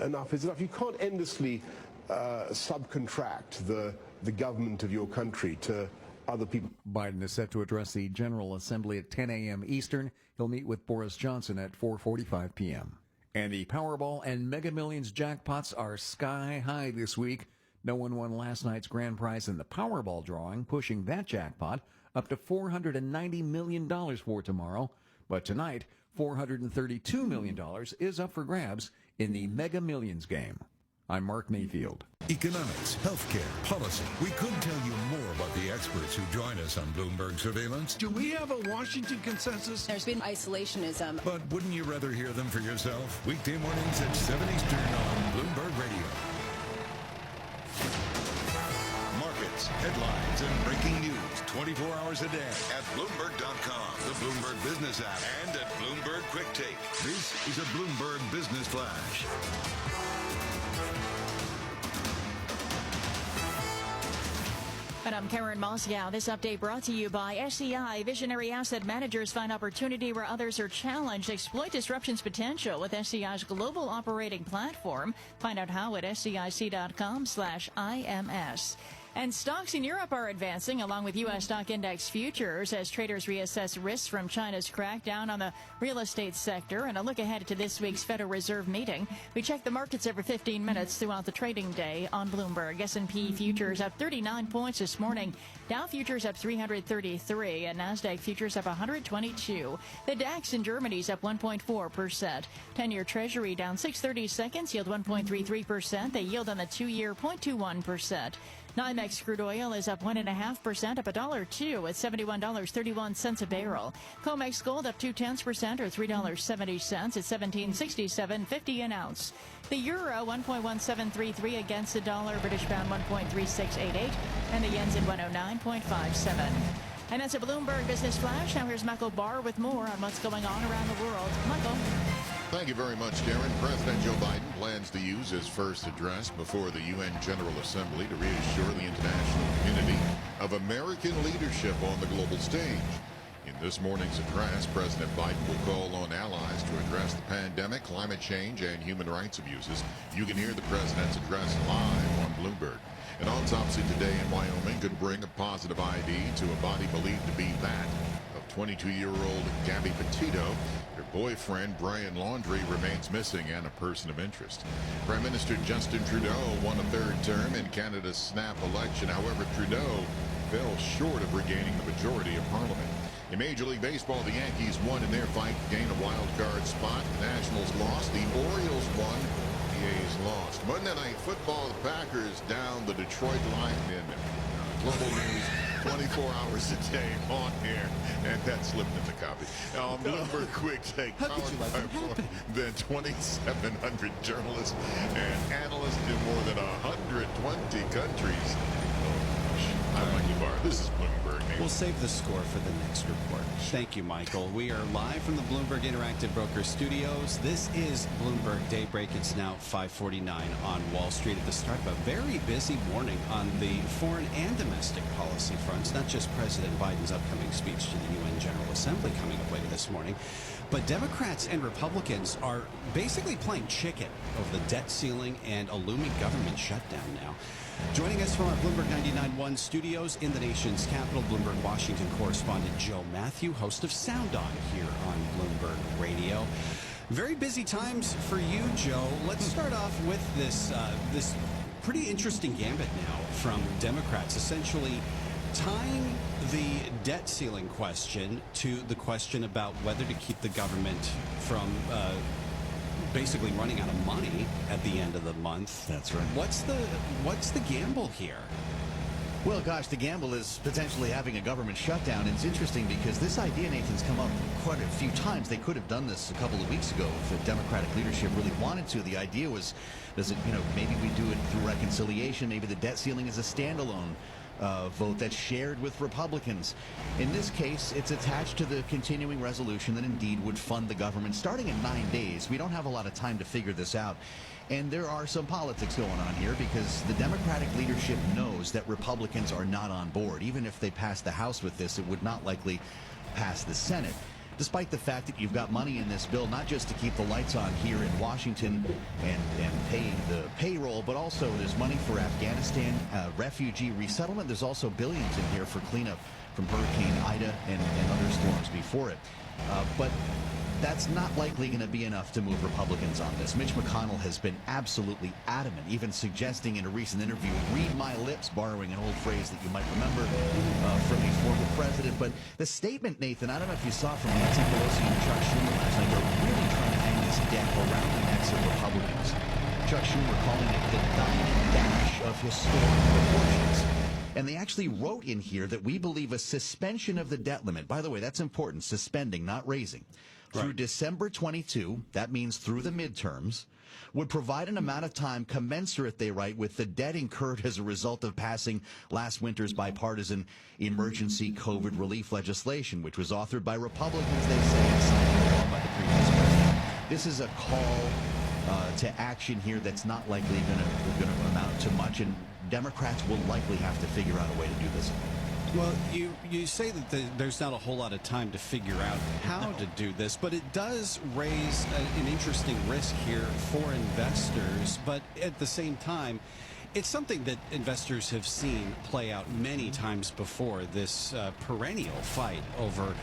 enough is enough. You can't endlessly subcontract the government of your country to other people. Biden is set to address the General Assembly at 10 a.m. Eastern. He'll meet with Boris Johnson at 4:45 p.m. And the Powerball and Mega Millions jackpots are sky high this week. No one won last night's grand prize in the Powerball drawing, pushing that jackpot up to $490 million for tomorrow. But tonight, $432 million is up for grabs in the Mega Millions game. I'm Mark Mayfield. Economics, healthcare, policy. We could tell you more about the experts who join us on Bloomberg Surveillance. Do we have a Washington consensus? There's been isolationism. But wouldn't you rather hear them for yourself? Weekday mornings at 7 Eastern on Bloomberg Radio. Markets, headlines, and breaking news 24 hours a day at Bloomberg.com, the Bloomberg Business app, and at Bloomberg Quick Take. This is a Bloomberg Business Flash. And I'm Karen Moscow. This update brought to you by SCI. Visionary asset managers find opportunity where others are challenged. Exploit disruption's potential with SCI's global operating platform. Find out how at scic.com/IMS. And stocks in Europe are advancing, along with U.S. stock index futures, as traders reassess risks from China's crackdown on the real estate sector. And a look ahead to this week's Federal Reserve meeting. We check the markets every 15 minutes throughout the trading day on Bloomberg. S&P futures up 39 points this morning. Dow futures up 333, and NASDAQ futures up 122. The DAX in Germany is up 1.4%. 10-year Treasury down 6/30 seconds, yield 1.33%. The yield on the 2-year 0.21%. NYMEX crude oil is up 1.5%, up $1.02 at $71.31 a barrel. COMEX gold up 0.2% or $3.70 at $17.67.50 an ounce. The euro 1.1733 against the dollar, British pound 1.3688, and the yen's at 109.57. And that's a Bloomberg Business Flash. Now here's Michael Barr with more on what's going on around the world. Michael. Thank you very much, Darren. President Joe Biden plans to use his first address before the UN General Assembly to reassure the international community of American leadership on the global stage. In this morning's address, President Biden will call on allies to address the pandemic, climate change, and human rights abuses. You can hear the president's address live on Bloomberg. An autopsy today in Wyoming could bring a positive ID to a body believed to be that of 22-year-old Gabby Petito. Her boyfriend, Brian Laundrie, remains missing and a person of interest. Prime Minister Justin Trudeau won a third term in Canada's snap election. However, Trudeau fell short of regaining the majority of Parliament. In Major League Baseball, the Yankees won in their fight to gain a wild card spot. The Nationals lost. The Orioles won. The A's lost. Monday Night Football, the Packers down the Detroit Lions. Global news 24 hours a day on air, and that slipped in the copy. Bloomberg Quick Take, powered by more than 2,700 journalists and analysts in more than 120 countries. I'm Michael Barr. This is Bloomberg. We'll save the score for the next report. Thank you, Michael. We are live from the Bloomberg Interactive Broker Studios. This is Bloomberg Daybreak. It's now 5:49 on Wall Street at the start of a very busy morning on the foreign and domestic policy fronts. Not just President Biden's upcoming speech to the UN General Assembly coming up later this morning, but Democrats and Republicans are basically playing chicken over the debt ceiling and a looming government shutdown now. Joining us from our Bloomberg 99.1 studios in the nation's capital, Bloomberg Washington correspondent Joe Matthew, host of Sound On here on Bloomberg Radio. Very busy times for you, Joe. Let's start off with this pretty interesting gambit now from Democrats, essentially tying the debt ceiling question to the question about whether to keep the government from basically running out of money at the end of the month. That's right. What's the gamble here? Well, gosh, the gamble is potentially having a government shutdown. It's interesting because this idea, Nathan's come up quite a few times. They could have done this a couple of weeks ago if the Democratic leadership really wanted to. The idea was, maybe we do it through reconciliation. Maybe the debt ceiling is a standalone vote that's shared with Republicans. In this case, it's attached to the continuing resolution that indeed would fund the government starting in 9 days. We don't have a lot of time to figure this out. And there are some politics going on here because the Democratic leadership knows that Republicans are not on board. Even if they pass the House with this, it would not likely pass the Senate. Despite the fact that you've got money in this bill, not just to keep the lights on here in Washington and paying the payroll, but also there's money for Afghanistan, refugee resettlement. There's also billions in here for cleanup from Hurricane Ida and other storms before it. But that's not likely going to be enough to move Republicans on this. Mitch McConnell has been absolutely adamant, even suggesting in a recent interview, read my lips, borrowing an old phrase that you might remember from a former president. But the statement, Nathan, I don't know if you saw from Nancy Pelosi and Chuck Schumer last night, they're really trying to hang this debt around the necks of Republicans. Chuck Schumer calling it the diamond dash of historic proportions. And they actually wrote in here that we believe a suspension of the debt limit, by the way, that's important, suspending, not raising, through December 22, that means through the midterms, would provide an amount of time commensurate, they write, with the debt incurred as a result of passing last winter's bipartisan emergency COVID relief legislation, which was authored by Republicans, they say, and signed by the previous president. This is a call to action here that's not likely going to amount to much, and Democrats will likely have to figure out a way to do this. Well, you say that there's not a whole lot of time to figure out how to do this, but it does raise an interesting risk here for investors. But at the same time, It's something that investors have seen play out many times before, this perennial fight over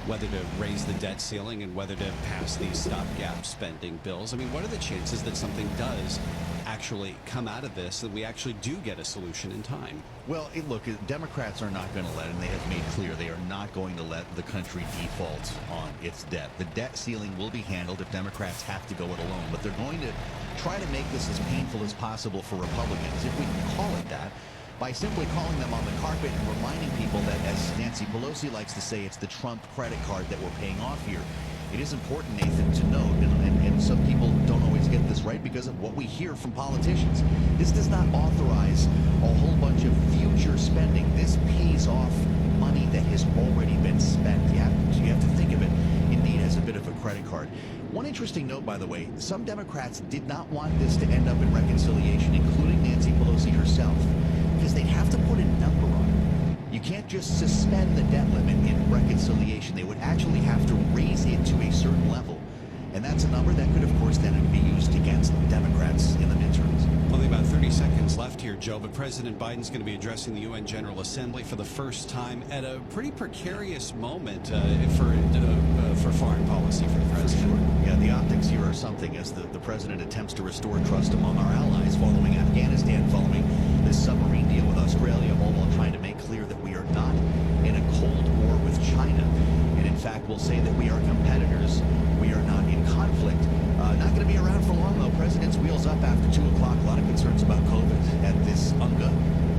whether to raise the debt ceiling and whether to pass these stopgap spending bills. I mean, what are the chances that something does actually come out of this, that we actually do get a solution in time? Well, look, Democrats are not going to let, and they have made clear they are not going to let the country default on its debt. The debt ceiling will be handled if Democrats have to go it alone, but they're going to try to make this as painful as possible for Republicans, if we can call it that, by simply calling them on the carpet and reminding people that, as Nancy Pelosi likes to say, it's the Trump credit card that we're paying off here. It is important, Nathan, to note, and some people don't always get this right because of what we hear from politicians. This does not authorize a whole bunch of future spending. This pays off money that has already been spent. You have to think of it, indeed, as a bit of a credit card. One interesting note, by the way, some Democrats did not want this to end up in reconciliation, including Nancy Pelosi herself, because they'd have to put a number on it. You can't just suspend the debt limit in reconciliation. They would actually have to raise it to a certain level. And that's a number that could, of course, then be used against Democrats in the midterms. Only about 30 seconds left here, Joe, but President Biden's going to be addressing the UN General Assembly for the first time at a pretty precarious moment for foreign policy for the president. For sure. Yeah, the optics here are something as the president attempts to restore trust among our allies following Afghanistan, following this submarine deal with Australia, all while trying to make clear that we are not in a Cold War with China. And in fact, we'll say that we are competitors. We are not in conflict. Not going to be around for long, though. President's wheels up after 2 o'clock. A lot of concerns about COVID at this UNGA.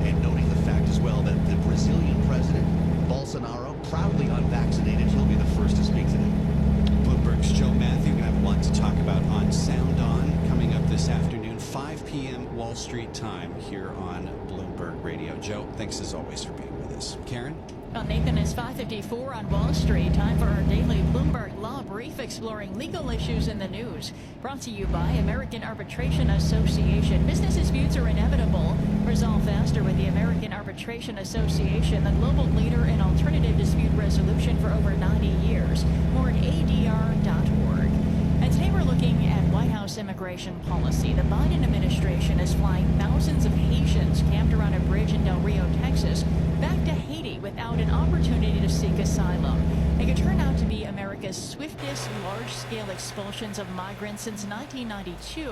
And noting the fact as well that the Brazilian president, Bolsonaro, proudly unvaccinated. He'll be the first to speak today. Bloomberg's Joe Matthew going to have a lot to talk about on Sound On coming up this afternoon, 5 p.m. Wall Street time here on Bloomberg Radio. Joe, thanks as always for being with us. Karen? Well, Nathan, it's 5:54 on Wall Street. Time for our daily Bloomberg Law Brief exploring legal issues in the news. Brought to you by American Arbitration Association. Business disputes are inevitable. Resolve faster with the American Arbitration Association, the global leader in alternative dispute resolution for over 90 years. More at adr.org. And today we're looking at White House immigration policy. The Biden administration is flying thousands of Haitians camped around a bridge in Del Rio, Texas, back to Haiti without an opportunity to seek asylum. It could turn out to be America's swiftest large-scale expulsions of migrants since 1992,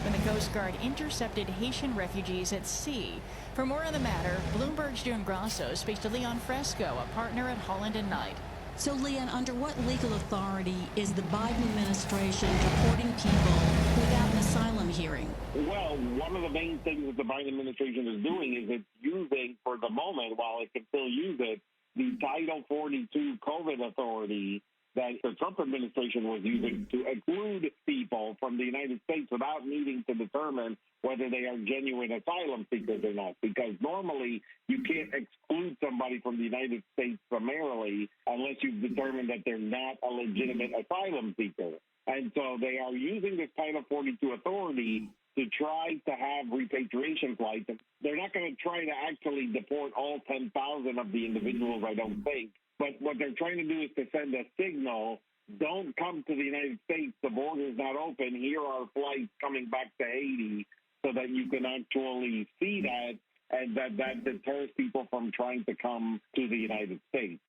when the Coast Guard intercepted Haitian refugees at sea. For more on the matter, Bloomberg's June Grasso speaks to Leon Fresco, a partner at Holland & Knight. So, Leon, under what legal authority is the Biden administration deporting people without an asylum hearing? Well, one of the main things that the Biden administration is doing is it's using, for the moment, while it can still use it, the Title 42 COVID authority that the Trump administration was using to exclude people from the United States without needing to determine whether they are genuine asylum seekers or not. Because normally you can't exclude somebody from the United States summarily unless you've determined that they're not a legitimate asylum seeker. And so they are using this Title 42 authority to try to have repatriation flights. They're not going to try to actually deport all 10,000 of the individuals, I don't think. But what they're trying to do is to send a signal, don't come to the United States, the border's not open, here are flights coming back to Haiti, so that you can actually see that, and that deters people from trying to come to the United States.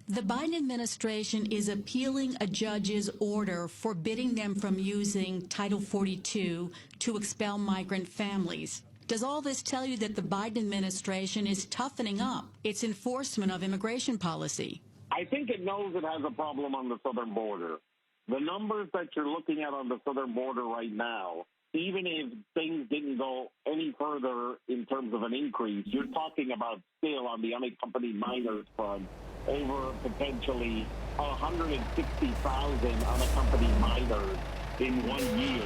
The Biden administration is appealing a judge's order forbidding them from using Title 42 to expel migrant families. Does all this tell you that the Biden administration is toughening up its enforcement of immigration policy? I think it knows it has a problem on the southern border. The numbers that you're looking at on the southern border right now, even if things didn't go any further in terms of an increase, you're talking about still on the unaccompanied minors front, over potentially 160,000 unaccompanied minors in 1 year.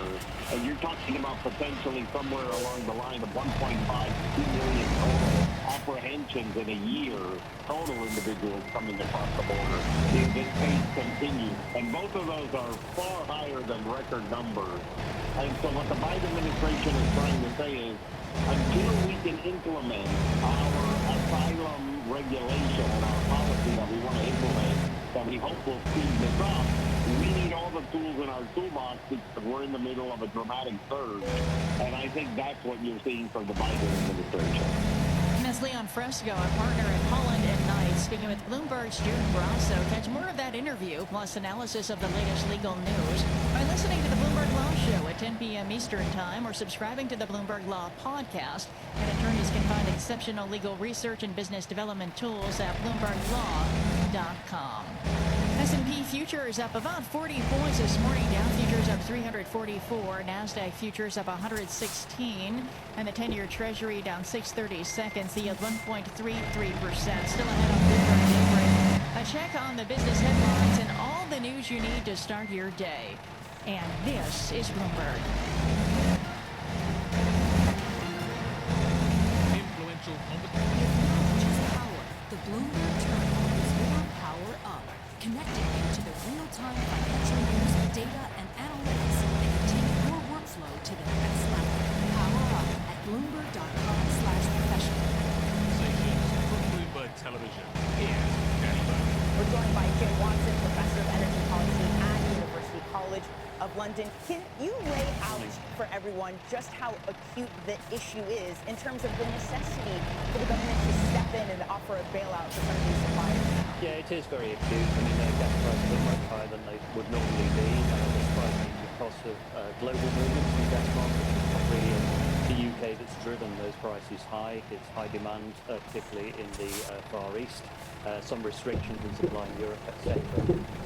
And you're talking about potentially somewhere along the line of 1.5 to 2 million total apprehensions in a year, total individuals coming across the border, if this pace continues. And both of those are far higher than record numbers. And so what the Biden administration is trying to say is, until we can implement our asylum regulation and our policy that we want to implement, that we hope will speed this up. We need all the tools in our toolbox because we're in the middle of a dramatic surge. And I think that's what you're seeing from the Biden administration. Ms. Leon Fresco, a partner at Holland & Knight, speaking with Bloomberg's June Grasso. Catch more of that interview, plus analysis of the latest legal news, by listening to the Bloomberg Law Show at 10 p.m. Eastern Time or subscribing to the Bloomberg Law Podcast. And attorneys can find exceptional legal research and business development tools at BloombergLaw.com. S&P futures up about 40 points this morning. Dow futures up 344. NASDAQ futures up 116. And the 10-year Treasury down 6/30 seconds. The yield 1.33%. Still ahead on Bloomberg Daybreak. A check on the business headlines and all the news you need to start your day. And this is Bloomberg. Influential knowledge is power. The Bloomberg terminal is your power up, connecting you to the real-time financial news, data, and analytics that can take your workflow to the next level. Power up at Bloomberg.com/professional. Conversations from Bloomberg Television. Here's Danny Bowman. We're joined by Jim Watson, professor of energy policy at University College of London. Can you lay out for everyone just how acute the issue is in terms of the necessity for the government to step in and offer a bailout for some of these suppliers? Yeah, it is very acute. I mean, their gas prices are much higher than they would normally be. This pricing because of global movements in gas markets. It's not really the UK that's driven those prices high. It's high demand, particularly in the Far East. Some restrictions in supply in Europe, etc.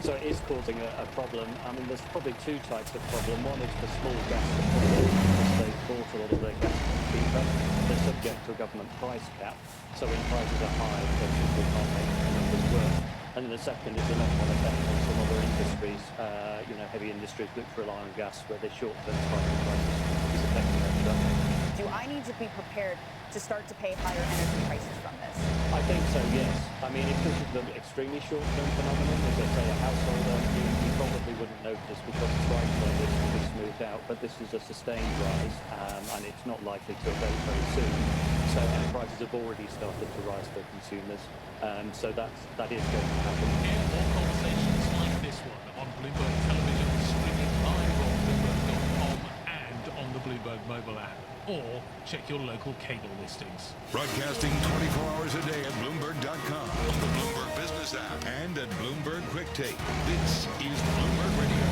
So it is causing a problem. I mean, there's probably two types of problem. One is for small gas suppliers, because they've bought a lot of their gas cheaper. They're subject to a government price cap. So when prices are high, they simply can't make the numbers work. And then the second is the knock-on effect on some other industries, heavy industries which rely on gas, where the short-term spike in prices is affecting their production. Do I need to be prepared to start to pay higher energy prices from this? I think so, yes. I mean, if this is an extremely short-term phenomenon, as I say, a householder, you probably wouldn't notice because prices like this will be smoothed out, but this is a sustained rise, and it's not likely to abate very soon. So prices have already started to rise for consumers, so that is going to happen. Hear more conversations like this one on Bloomberg Television, streaming live on Bloomberg.com and on the Bloomberg mobile app. Or check your local cable listings. Broadcasting 24 hours a day at Bloomberg.com, on the Bloomberg Business app, and at Bloomberg Quick Take. This is Bloomberg Radio.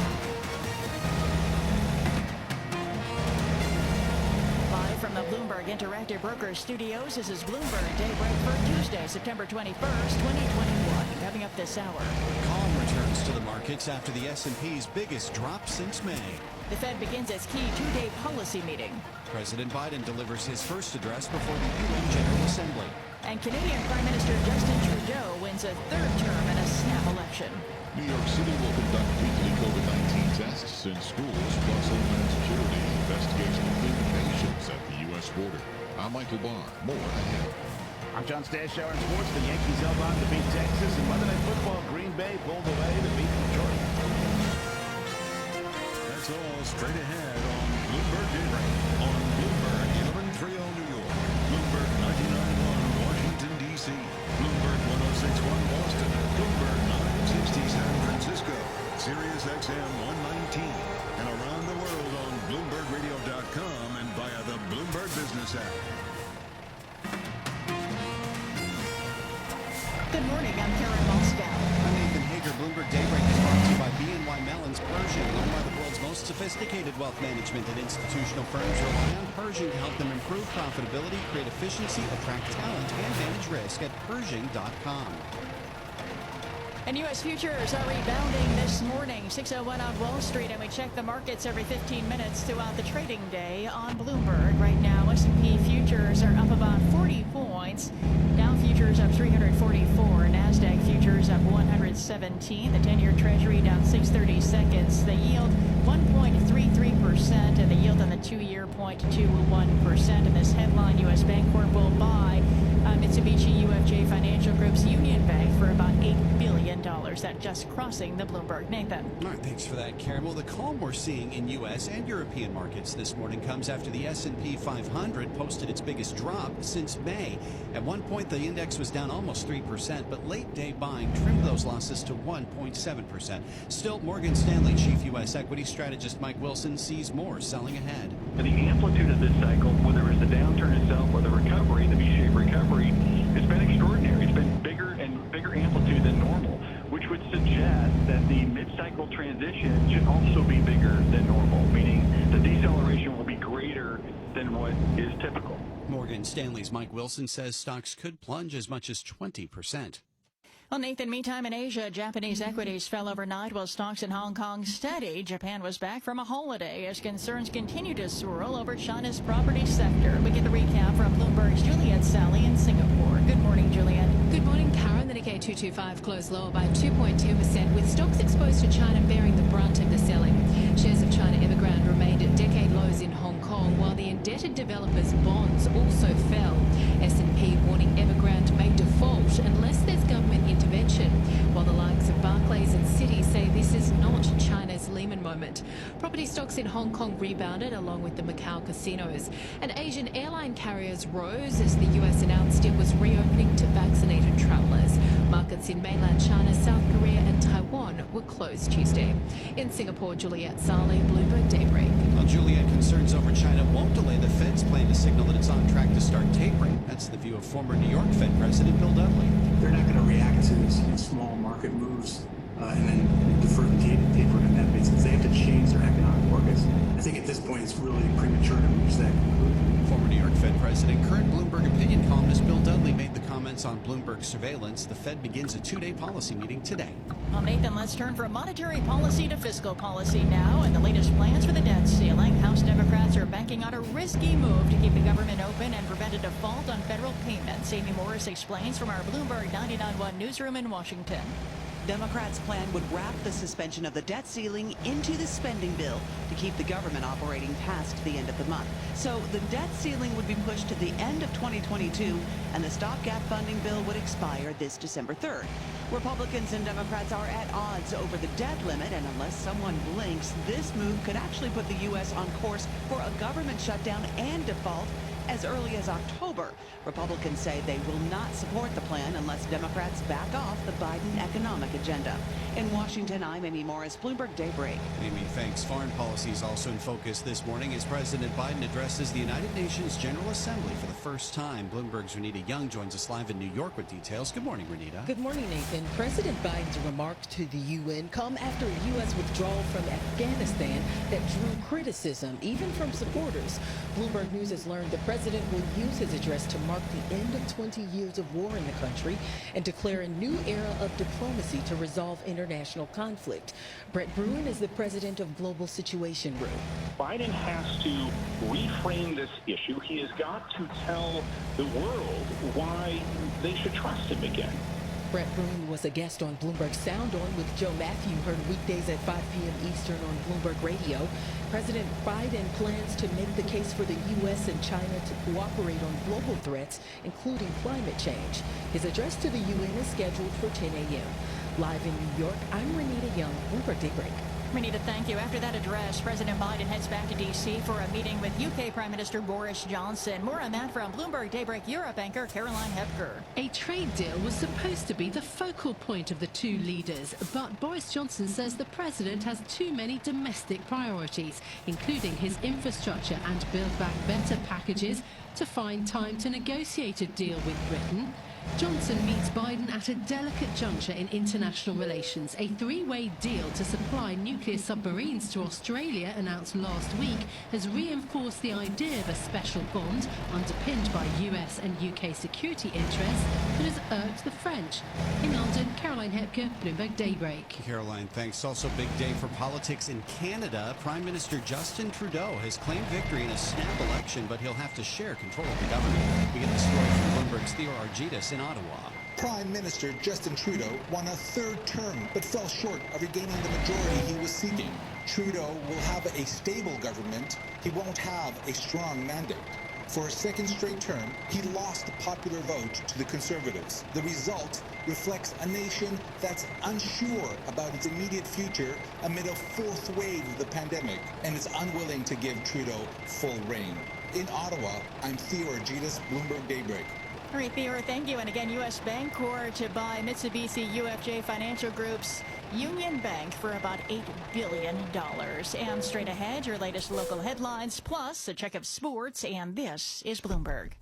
Live from the Bloomberg Interactive Brokers Studios, this is Bloomberg Daybreak for Tuesday, September 21st, 2021. Coming up this hour. Calm returns to the markets after the S&P's biggest drop since May. The Fed begins its key two-day policy meeting. President Biden delivers his first address before the UN General Assembly. And Canadian Prime Minister Justin Trudeau wins a third term in a snap election. New York City will conduct weekly COVID-19 tests in schools, plus Homeland Security investigates illegal nations at the U.S. border. I'm Michael Barr. More ahead. I'm John Stashower in sports. The Yankees held on to beat Texas, and Monday Night Football, Green Bay pulled away to beat Detroit. That's all straight ahead on Bloomberg Daybreak on Bloomberg 1130 New York, Bloomberg 99.1 Washington, D.C., Bloomberg 106.1 Boston, Bloomberg 960 San Francisco, Sirius XM 119, and around the world on BloombergRadio.com and via the Bloomberg Business app. Good morning, I'm Karen Moscow. I'm Nathan Hager. Bloomberg Daybreak is brought to you by BNY Mellon's Pershing, owned by the world's most sophisticated wealth management and institutional firms. Rely on Pershing to help them improve profitability, create efficiency, attract talent, and manage risk at Pershing.com. And U.S. futures are rebounding this morning, 6:01 on Wall Street, and we check the markets every 15 minutes throughout the trading day on Bloomberg. Right now, S&P futures are up about 40 points. Dow futures up 344. NASDAQ futures up 117. The 10-year Treasury down 6/30 seconds. The yield 1.33%, and the yield on the 2-year 0.21%. And this headline, U.S. Bancorp will buy Mitsubishi UFJ Financial Group's Union Bank for about $8 billion. million. That's just crossing the Bloomberg. Nathan. All right, thanks for that, Karen. Well, the calm we're seeing in U.S. and European markets this morning comes after the S&P 500 posted its biggest drop since May. At one point, the index was down almost 3%, but late-day buying trimmed those losses to 1.7%. Still, Morgan Stanley chief U.S. equity strategist Mike Wilson sees more selling ahead. The amplitude of this cycle, whether it's the downturn itself or the recovery, the V-shaped recovery, it's been extraordinary. It's been bigger and bigger amplitude than normal, which would suggest that the mid-cycle transition should also be bigger than normal, meaning the deceleration will be greater than what is typical. Morgan Stanley's Mike Wilson says stocks could plunge as much as 20%. Well, Nathan, meantime in Asia, Japanese equities fell overnight while stocks in Hong Kong steady. Japan was back from a holiday as concerns continue to swirl over China's property sector. We get the recap from Bloomberg's Juliet Sally in Singapore. Good morning, Juliet. Good morning, Karen. The Nikkei 225 closed lower by 2.2%, with stocks exposed to China bearing the brunt of the selling. Shares of China Evergrande remained at decade lows in Hong Kong, while the indebted developers' bonds also fell. S&P warning Evergrande may default unless there's government intervention, while the likes of Barclays and Citi say this is not China's Lehman moment. Property stocks in Hong Kong rebounded along with the Macau casinos, and Asian airline carriers rose as the US announced it was reopening to vaccinated travellers. Markets in mainland China, South Korea and Taiwan were closed Tuesday. In Singapore, Juliet Saleh, Bloomberg Daybreak. Well, Juliet, concerns over China won't delay the Fed's plan to signal that it's on track to start tapering. That's the view of former New York Fed President Bill Dudley. They're not going to react to these small market moves and then defer the taper on that basis. They have to change their economic forecast. I think at this point it's really premature to reach that conclusion. Former New York Fed President, current Bloomberg opinion columnist Bill Dudley made the comments on Bloomberg surveillance. The Fed begins a two-day policy meeting today. Well, Nathan, let's turn from monetary policy to fiscal policy now. And the latest plans for the debt ceiling. House Democrats are banking on a risky move to keep the government open and prevent a default on federal payments. Amy Morris explains from our Bloomberg 99.1 newsroom in Washington. Democrats' plan would wrap the suspension of the debt ceiling into the spending bill to keep the government operating past the end of the month. So the debt ceiling would be pushed to the end of 2022, and the stopgap funding bill would expire this December 3rd. Republicans and Democrats are at odds over the debt limit, and unless someone blinks, this move could actually put the U.S. on course for a government shutdown and default as early as October. Republicans say they will not support the plan unless Democrats back off the Biden economic agenda. In Washington, I'm Amy Morris, Bloomberg Daybreak. Amy, thanks. Foreign policy is also in focus this morning as President Biden addresses the United Nations General Assembly for the first time. Bloomberg's Renita Young joins us live in New York with details. Good morning, Renita. Good morning, Nathan. President Biden's remarks to the UN come after a U.S. withdrawal from Afghanistan that drew criticism, even from supporters. Bloomberg News has learned the president will use his address to mark the end of 20 years of war in the country and declare a new era of diplomacy to resolve international conflict. Brett Bruin is the president of Global Situation Group. Biden has to reframe this issue. He has got to tell the world why they should trust him again. Brett Bruin was a guest on Bloomberg Sound On with Joe Matthew, heard weekdays at 5 p.m. Eastern on Bloomberg Radio. President Biden plans to make the case for the U.S. and China to cooperate on global threats, including climate change. His address to the UN is scheduled for 10 a.m. Live in New York, I'm Renita Young, Bloomberg Daybreak. Renita, thank you. After that address, President Biden heads back to D.C. for a meeting with UK Prime Minister Boris Johnson. More on that from Bloomberg Daybreak Europe anchor Caroline Hepker. A trade deal was supposed to be the focal point of the two leaders, but Boris Johnson says the president has too many domestic priorities, including his infrastructure and Build Back Better packages, to find time to negotiate a deal with Britain. Johnson meets Biden at a delicate juncture in international relations. A three-way deal to supply nuclear submarines to Australia, announced last week, has reinforced the idea of a special bond underpinned by US and UK security interests that has irked the French. In London, Caroline Hepker, Bloomberg Daybreak. Caroline, thanks. Also big day for politics in Canada. Prime Minister Justin Trudeau has claimed victory in a snap election, but he'll have to share control of the government. We get the story from Bloomberg's Theo Argytis in Ottawa. Prime Minister Justin Trudeau won a third term, but fell short of regaining the majority he was seeking. Trudeau will have a stable government. He won't have a strong mandate. For a second straight term, he lost the popular vote to the Conservatives. The result reflects a nation that's unsure about its immediate future amid a fourth wave of the pandemic and is unwilling to give Trudeau full reign. In Ottawa, I'm Theo Argytas, Bloomberg Daybreak. All right, Theo, thank you. And again, U.S. Bancorp to buy Mitsubishi UFJ Financial Group's Union Bank for about $8 billion. And straight ahead, your latest local headlines, plus a check of sports. And this is Bloomberg.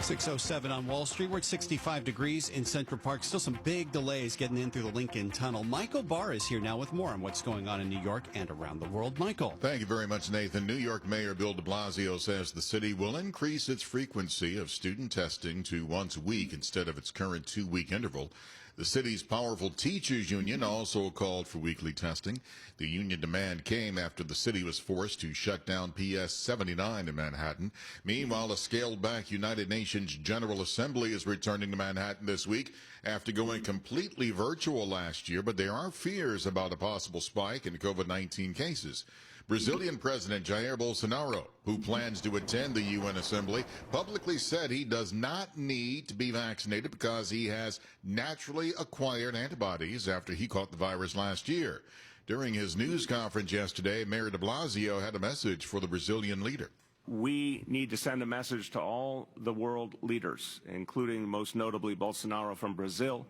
6:07 on Wall Street. We're at 65 degrees in Central Park. Still some big delays getting in through the Lincoln Tunnel. Michael Barr is here now with more on what's going on in New York and around the world. Michael. Thank you very much, Nathan. New York Mayor Bill de Blasio says the city will increase its frequency of student testing to once a week instead of its current 2-week interval. The city's powerful teachers union also called for weekly testing. The union demand came after the city was forced to shut down PS 79 in Manhattan. Meanwhile, a scaled-back United Nations General Assembly is returning to Manhattan this week after going completely virtual last year, but there are fears about a possible spike in COVID-19 cases. Brazilian President Jair Bolsonaro, who plans to attend the UN Assembly, publicly said he does not need to be vaccinated because he has naturally acquired antibodies after he caught the virus last year. During his news conference yesterday, Mayor de Blasio had a message for the Brazilian leader. We need to send a message to all the world leaders, including most notably Bolsonaro from Brazil,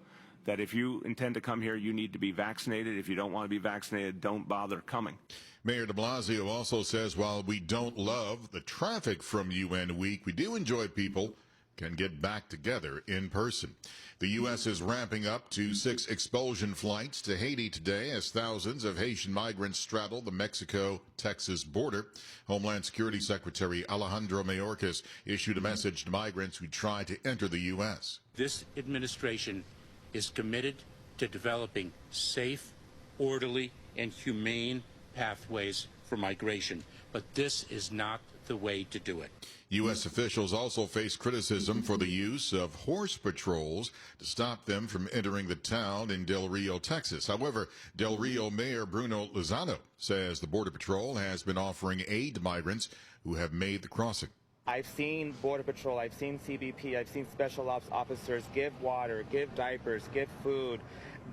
that if you intend to come here, you need to be vaccinated. If you don't want to be vaccinated, don't bother coming. Mayor de Blasio also says while we don't love the traffic from UN Week, we do enjoy people can get back together in person. The U.S. is ramping up to 6 expulsion flights to Haiti today as thousands of Haitian migrants straddle the Mexico-Texas border. Homeland Security Secretary Alejandro Mayorkas issued a message to migrants who try to enter the U.S. This administration is committed to developing safe, orderly, and humane pathways for migration, but this is not the way to do it. U.S. officials also face criticism for the use of horse patrols to stop them from entering the town in Del Rio, Texas. However, Del Rio Mayor Bruno Lozano says the Border Patrol has been offering aid to migrants who have made the crossing. I've seen Border Patrol, I've seen CBP, I've seen special ops officers give water, give diapers, give food,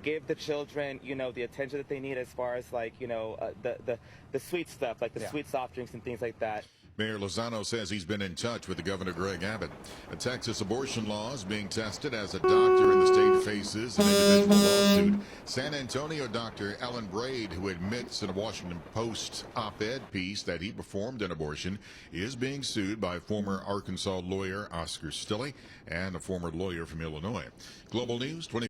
give the children, the attention that they need as far as the sweet stuff, like the sweet soft drinks and things like that. Mayor Lozano says he's been in touch with the Governor Greg Abbott. A Texas abortion law is being tested as a doctor in the state faces an individual lawsuit. San Antonio doctor Alan Braid, who admits in a Washington Post op-ed piece that he performed an abortion, is being sued by former Arkansas lawyer Oscar Stilley and a former lawyer from Illinois. Global News 20.